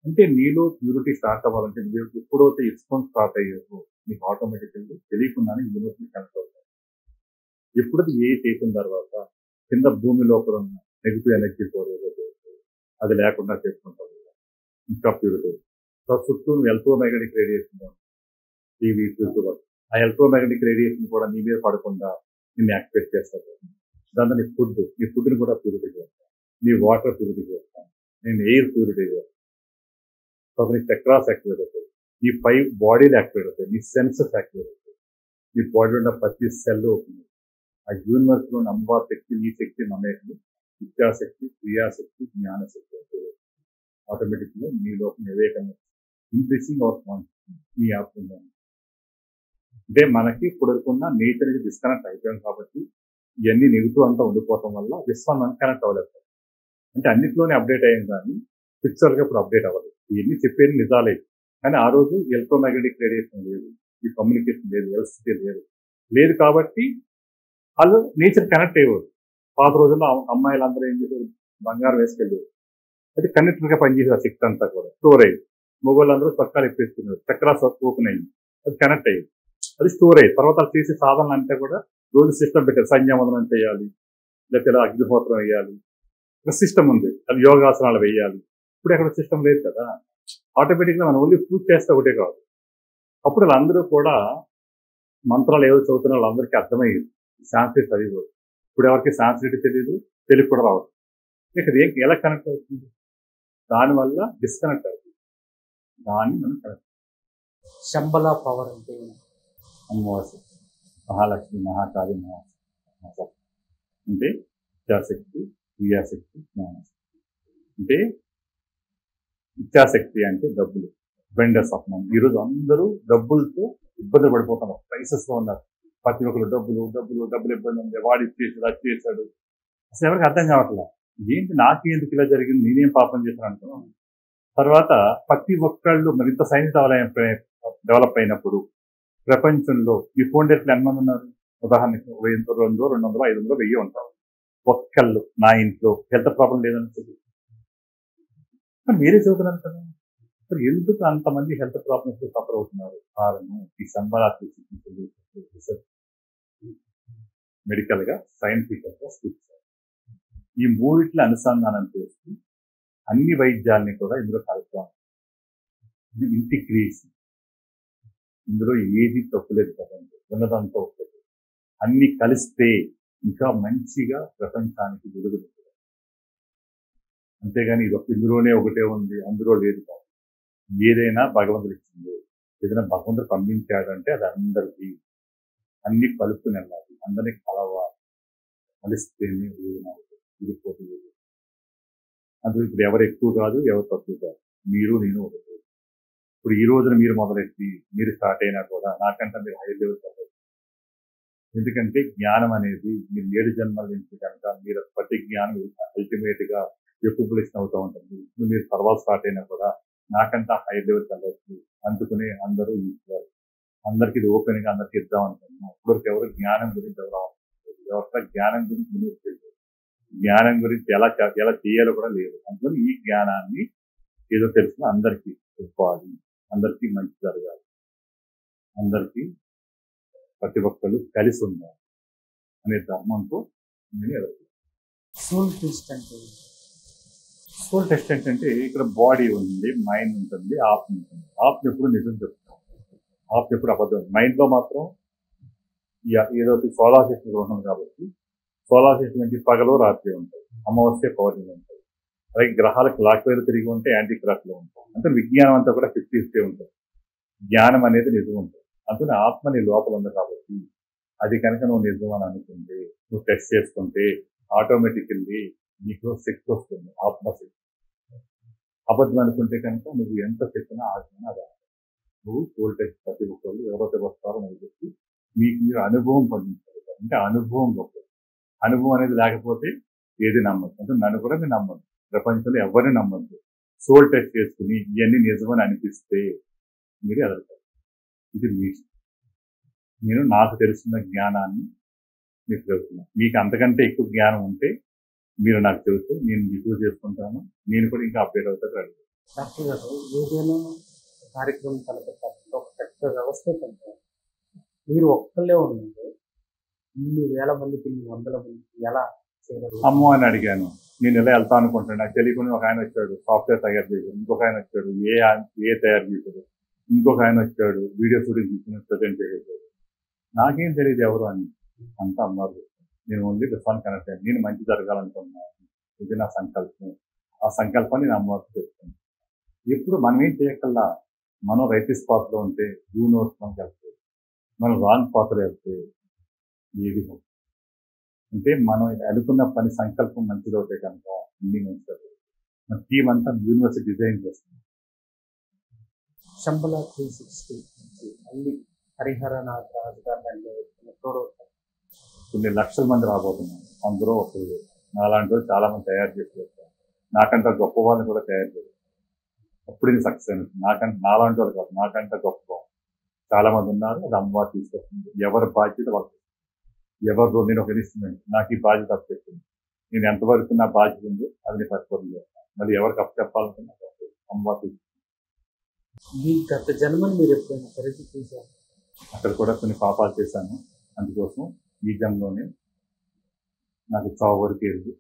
Speaker 2: అంటే నీలో ప్యూరిటీ స్టార్ట్ అవ్వాలంటే మీరు ఎప్పుడైతే ఇస్కాన్ స్టార్ట్ అయ్యారో మీకు ఆటోమేటిక్గా తెలియకుండానే యూనివర్స్ కనెక్ట్ అవుతాయి. ఎప్పుడైతే చేసిన తర్వాత కింద భూమి లోపల ఉన్న నెగిటివ్ ఎనర్జీ పోలేదు అది లేకుండా చేసుకుంటాం ఇంకా ప్యూరిటీ. సో చుట్టూ ఎలక్ట్రోమాగ్నెటిక్ రేడియేషన్ టీవీ ఫ్యూచర్ ఆ ఎలక్ట్రోమాగ్నెటిక్ రేడియేషన్ కూడా నీ మీద పడకుండా నిన్ను యాక్టివేట్ చేస్తారు. దాంతో నీ ఫుడ్ని కూడా ప్యూరిటీ చేస్తాను, నీ వాటర్ ప్యూరిటీ చేస్తాను, నేను ఎయిర్ ప్యూరిటీ చేస్తాను. సో నీ చక్రాస్ యాక్టివేట్ అవుతాయి, నీ 5 బాడీలు యాక్టివేట్ అవుతాయి, నీ సెన్సెస్ యాక్టివేట్ అవుతాయి, నీ బాడీలో ఉన్న ప్రతి సెల్ అవుతుంది. ఆ యూనివర్స్లో అమ్మవారి శక్తి, నీ శక్తి నమ్మేది విద్యాశక్తి, క్రియాశక్తి, జ్ఞానశక్తి ఆటోమేటిక్గా నీ లోపల వివేకంగా ఇంక్రీసింగ్ అవర్ కాన్షియస్నెస్ నీ ఆత్మ. అంటే మనకి ఇప్పుడున్న నేచర్ నుంచి డిస్కనెక్ట్ అయిపోయాం కాబట్టి ఇవన్నీ నెగిటివ్ అంతా ఉండిపోవటం వల్ల విశ్వం కనెక్ట్ అవ్వలేదు. అంటే అన్నింటిలోనే అప్డేట్ అయ్యాం కానీ ఫిక్చర్గా ఇప్పుడు అప్డేట్ అవ్వలేదు. ఇవన్నీ చెప్పేది నిజాలే కానీ ఆ రోజు ఎలక్ట్రోమాగ్నెటిక్ రేడియేషన్ లేదు, ఈ కమ్యూనికేషన్ లేదు, ఎలక్ట్రిసిటీ లేదు కాబట్టి వాళ్ళు నేచర్ కనెక్ట్ అయ్యేవారు. పాత రోజుల్లో అమ్మాయిలందరూ ఏం చేశారు, బంగారం వేసుకెళ్ళేవారు. అది కనెక్టర్గా పనిచేసేది. ఆ శక్తి అంతా కూడా స్టోర్ అయ్యింది. మొగోళ్ళందరూ చక్రాలు ఎప్పేస్తున్నారు, చక్రాలు ఓపెన్ అయ్యింది, అది కనెక్ట్ అయ్యింది, అది స్టోర్ అయ్యింది. తర్వాత అది చేసే సాధనలు అంటే కూడా రోజు సిస్టమ్ పెట్టారు. సంధ్యావందనం చేయాలి, లేకపోతే అగ్నిహోత్రం వేయాలి, ఒక సిస్టమ్ ఉంది, అది యోగాసనాలు వేయాలి. ఇప్పుడు ఎక్కడ సిస్టమ్ లేదు కదా. ఆటోమేటిక్గా మనం ఓన్లీ పూజ చేస్తే ఒకటే కాదు. అప్పుడు వాళ్ళందరూ కూడా మంత్రాలు ఏవో చదువుతున్న వాళ్ళందరికీ అర్థమయ్యేది. సాంస్క్రిట్ చదివేవారు. ఇప్పుడు ఎవరికి సాంస్క్రిట్ తెలియదు, తెలుగు కూడా రావద్దు. ఇక్కడ ఎలా కనెక్ట్ అవుతుంది, దానివల్ల డిస్కనెక్ట్ అవుతుంది. దాన్ని మనం కనెక్ట్.
Speaker 3: శంబల పవర్ అంటే
Speaker 2: అమ్మవారి మహాలక్ష్మి, మహాకాళి, అంటే ఇచ్ఛాశక్తి, క్రియాశక్తి, జ్ఞానశక్తి. అంటే ఇచ్ఛాశక్తి అంటే డబ్బులు, వెండర్స్ ఆఫ్ మనీ. ఈరోజు అందరూ డబ్బులతో ఇబ్బందులు పడిపోతున్నారు, క్రైసిస్లో ఉన్నారు. ప్రతి ఒక్కరు డబ్బులు డబ్బులు డబ్బులు ఇబ్బంది ఉంది, వాడు ఇచ్చేసాడు, అది చేశాడు. అసలు ఎవరికి అర్థం కావట్లేదు. ఏంటి నాకు ఎందుకు ఇలా జరిగింది, నేనేం పాపం చేశాను అనుకున్నాను. తర్వాత ప్రతి ఒక్కళ్ళు మరింత సైన్స్ డెవలప్ అయినప్పుడు ప్రపంచంలో ఈ ఫోన్ డేట్లు ఎంతమంది ఉన్నారు, ఉదాహరణకి 1000, 200, 200, 500, 1000 ఉంటారు. ఒక్కళ్ళు నా ఇంట్లో హెల్త్ ప్రాబ్లం లేదని మీరే చదువుతున్నారు కదా. మరి ఎందుకు అంతమంది హెల్త్ ప్రాబ్లమ్స్ సఫర్ అవుతున్నారు? కారణం ఈ సంబరాత్రి మెడికల్ గా, సైంటిఫికల్ గా, స్పిరిచువల్ ఈ మూడిట్ల అనుసంధానం చేసి అన్ని వైద్యాలని కూడా ఇందులో కలుపుతాం. ఇది ఇంటిగ్రేషన్. ఇందులో ఏది తప్పులేదు కదండి, ఉన్నదంతా ఒకటి. అన్ని కలిస్తే ఇంకా మంచిగా ప్రపంచానికి వెలుగుతుంది. అంతేగాని ఇది ఇందులోనే ఒకటే ఉంది, అందులో లేదు కాదు. ఏదైనా భగవంతుడు ఇచ్చింది. ఏదైనా భగవంతుడు పంపించాడంటే అది అందరికీ అన్ని కలుపుకుని వెళ్ళాలి, అందరినీ కలవాలి. కలిస్తేనే విడిపోతుంది. అందులో ఇప్పుడు ఎవరు ఎక్కువ కాదు, ఎవరు తక్కువ కాదు, మీరు నేను ఒకటి. ఇప్పుడు ఈ రోజున మీరు మొదలెట్టి మీరు స్టార్ట్ అయినా కూడా నాకంటే మీరు హై లెవెల్ కాదు. ఎందుకంటే జ్ఞానం అనేది మీరు 7 జన్మల నుంచి కనుక మీరు ప్రతి జ్ఞానం అల్టిమేట్ గా ఎక్యుపులేషన్ అవుతూ ఉంటుంది. ఇప్పుడు మీరు తర్వాత స్టార్ట్ అయినా కూడా నాకంటే హై లెవెల్ కలవచ్చు. అందుకునే అందరూ ఇస్తారు. అందరికి ఇది ఓపెన్ గా అందరికి ఇద్దాం అనుకుంటున్నాం. ఇప్పటివరకు ఎవరు జ్ఞానం గురించి ఎవరు జ్ఞానం గురించి తెలియదు, జ్ఞానం గురించి ఎలా చేయాలో కూడా లేదు. అందుకని ఈ జ్ఞానాన్ని ఏదో తెలుసుకుని అందరికీ చెప్పాలి, అందరికీ మంచి జరగాలి, అందరికీ ప్రతి ఒక్కరు కలిసి ఉండాలి అనే ధర్మంతో నేను ఎదుర్కొన్నాను.
Speaker 3: సోల్ టెస్ట్ అంటే
Speaker 2: సోల్ టెస్ట్ ఏంటంటే ఇక్కడ బాడీ ఉంది, మైండ్ ఉంటుంది, ఆత్మ ఉంటుంది. ఆత్మ ఎప్పుడు నిజం చెప్తాం, ఆత్మ ఎప్పుడు అబద్ధం. మైండ్లో మాత్రం ఏదో సోలార్ సిస్టమ్ ఉంటుంది కాబట్టి సోలార్ సిస్టమ్ నుంచి పగలు రాత్రి ఉంటాయి, అమావాస్య పౌర్ణమి ఉంటాయి. అలాగే గ్రహాలు క్లాక్ వైపు తిరిగి ఉంటే యాంటీ క్లాక్లో ఉంటాయి. అంటే విజ్ఞానం అంతా కూడా 50-50 ఉంటుంది. జ్ఞానం అనేది నిజం ఉంటుంది. అందుకని ఆత్మ నీ లోపల ఉంది కాబట్టి అది కనుక నువ్వు నిజం అని అనుకుంటే, నువ్వు టెస్ట్ చేసుకుంటే ఆటోమేటికల్లీ నీకు శక్తి వస్తుంది, ఆత్మశక్తి. అబద్ధం అనుకుంటే కనుక నువ్వు ఎంత చెప్పినా ఆత్మ అది నువ్వు సోల్ టెస్ట్ ప్రతి ఒక్కళ్ళు ఎవరైతే వస్తారో అని చెప్పి మీకు మీరు అనుభవం పొందించగలుగుతారు. అంటే అనుభవం గొప్పది. అనుభవం అనేది లేకపోతే ఏది నమ్మదు. అంటే నన్ను కూడా మీరు నమ్మదు, ప్రపంచంలో ఎవరిని నమ్మద్దు. సోల్ టెస్ట్ చేసుకుని ఇవన్నీ నిజమని అనిపిస్తే మీరు ఎదురుతారు. ఇది మీ నేను నాకు తెలిసిన జ్ఞానాన్ని మీకు చెబుతున్నాను. మీకు అంతకంటే ఎక్కువ జ్ఞానం ఉంటే మీరు నాకు చెబితే నేను రిసీవ్ చేసుకుంటాను. నేను కూడా ఇంకా అప్డేట్ అవుతాను. అడుగు
Speaker 3: డాక్టర్ గారు, ఏదైనా కార్యక్రమం తలపెట్టాలంటే ఒక పెద్ద వ్యవస్థ కంటే మీరు ఒక్కళ్ళే ఉండండి, ఇన్ని వేల మందికి, ఇన్ని వందల మందికి ఎలా చేయగలరు?
Speaker 2: అమ్మో అని అడిగాను. నేను ఎలా వెళ్తా అనుకుంటాను. నాకు తెలియకుండా ఒక ఆయన వచ్చాడు, సాఫ్ట్వేర్ తయారు చేశాడు. ఇంకొక ఆయన వచ్చాడు, ఏ తయారు చేశాడు. ఇంకొక ఆయన వచ్చాడు, వీడియో షూటింగ్ తీసుకుని ప్రజెంట్ చేసేసాడు. నాకేం తెలియదు ఎవరు అని. అంతా అమ్మారు. నేను ఓన్లీ విశ్వాన్ కనెక్ట్ అయ్యాను. నేను మంచి జరగాలనుకున్నాను, ఇది నా సంకల్పం. ఆ సంకల్పాన్ని నేను అమ్మవారికి చెప్తాను. ఇప్పుడు మనం ఏం చేయకల్లా, మనం రైట్ స్పాట్లో ఉంటే యూనివర్స్ మనకి వెళ్తాయి. మనం రాంగ్ పాత్ర వెళ్తే ఏది అంటే మనం అనుకున్న పని సంకల్పం మంచిదవుతే కనుక అన్ని మంచిది. మన టీం అంతా యూనివర్సిటీ డిజైన్ చేస్తుంది.
Speaker 3: శంబల 360 మళ్ళీ హరిహరనాథ్ రాజధాని
Speaker 2: కొన్ని లక్షల మంది రాబోతున్నారు. అందరూ ఒకరు నాలాంటి వాళ్ళు చాలా మంది తయారు చేసి నాకంటే గొప్ప వాళ్ళని కూడా తయారు చేస్తారు. అప్పుడు ఇది సక్సెస్ అయినది. నాలాంటి వాళ్ళు కాదు, నాకంటే గొప్ప చాలా మంది ఉన్నారు. అది అమ్మవారు తీసుకొస్తుంది. ఎవరి బాధ్యత వాళ్ళు, ఎవరు నేను ఒక ఇన్స్ట్రుమెంట్, నాకు ఈ బాధ్యత అప్పచెప్పింది. నేను ఎంతవరకు నా బాధ్యత ఉంది అది నేను పరిపూర్ణ చేస్తాను. మరి ఎవరికి అప్పచెప్పాలనుకున్నా అమ్మవారు.
Speaker 3: మీ గత జన్మను మీరు ఎప్పుడైనా పరిధి చూశారు?
Speaker 2: అక్కడ కూడా కొన్ని పాపాలు చేశాను. అందుకోసం ఈ జన్మలోనే నాకు చావు వరకు వెళ్ళి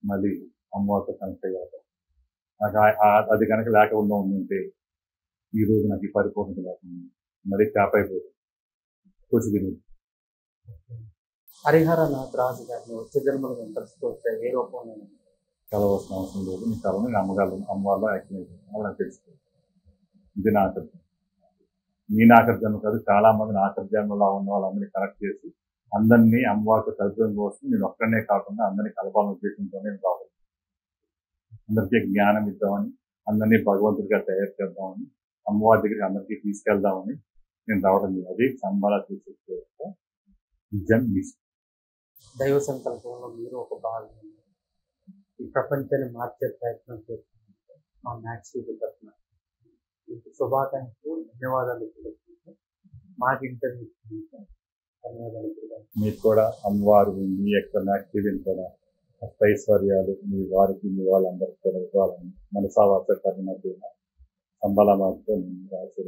Speaker 2: మళ్ళీ అమ్మవారితో కనెక్ట్ అయ్యాక నాకు అది కనుక లేకుండా ఉంటే ఈరోజు నాకు ఈ పరిపూర్ణత లేకుండా మరీ ట్యాప్ అయిపోతుంది.
Speaker 3: హరిహరనాథ్ రాజు గారిని వచ్చే జన్మలు ఇంట్రెస్ట్ ఏ రూపంలో
Speaker 2: కలవలసిన అవసరం లేదు. మీ కళను నేను అమ్మగలను. అమ్మవారిలో యాక్టివ్ అయిపోయింది. నాకు తెలుస్తుంది. ఇది నా ఆకర్షణ. నీ నాకర్జన్మ కాదు, చాలా మంది నాకర్జన్మలో ఉన్న వాళ్ళందరినీ కనెక్ట్ చేసి అందరినీ అమ్మవారితో కలపడం కోసం నేను ఒక్కడనే కాకుండా అందరినీ కలపాలని ఉద్దేశంతో నేను రావాలి. అందరికీ జ్ఞానం ఇద్దామని, అందరినీ భగవంతుడిగా తయారు చేద్దామని, అమ్మవారి దగ్గరికి అందరికీ తీసుకెళ్దామని నేను రావడం లేదు. అది సంబాల తీసుకొచ్చే నిజం మిస్.
Speaker 3: దైవ సంకల్పంలో మీరు ఒక భాగం, ఈ ప్రపంచాన్ని మార్చే ప్రయత్నం చేస్తున్నారు. మా మ్యాక్స్ తరఫున మీకు శుభాకాంక్షలు, ధన్యవాదాలు. మాకు ఇంటర్వ్యూ ధన్యవాదాలు.
Speaker 2: మీకు కూడా అమ్మవారు మీ యొక్క మ్యాక్సిజన్ కూడా అష్టైశ్వర్యాలు మీ వారికి, మీ వాళ్ళందరికీ కూడా ఇవ్వాలని మనసావాస కర్మ సంబల మాత్రం రాసి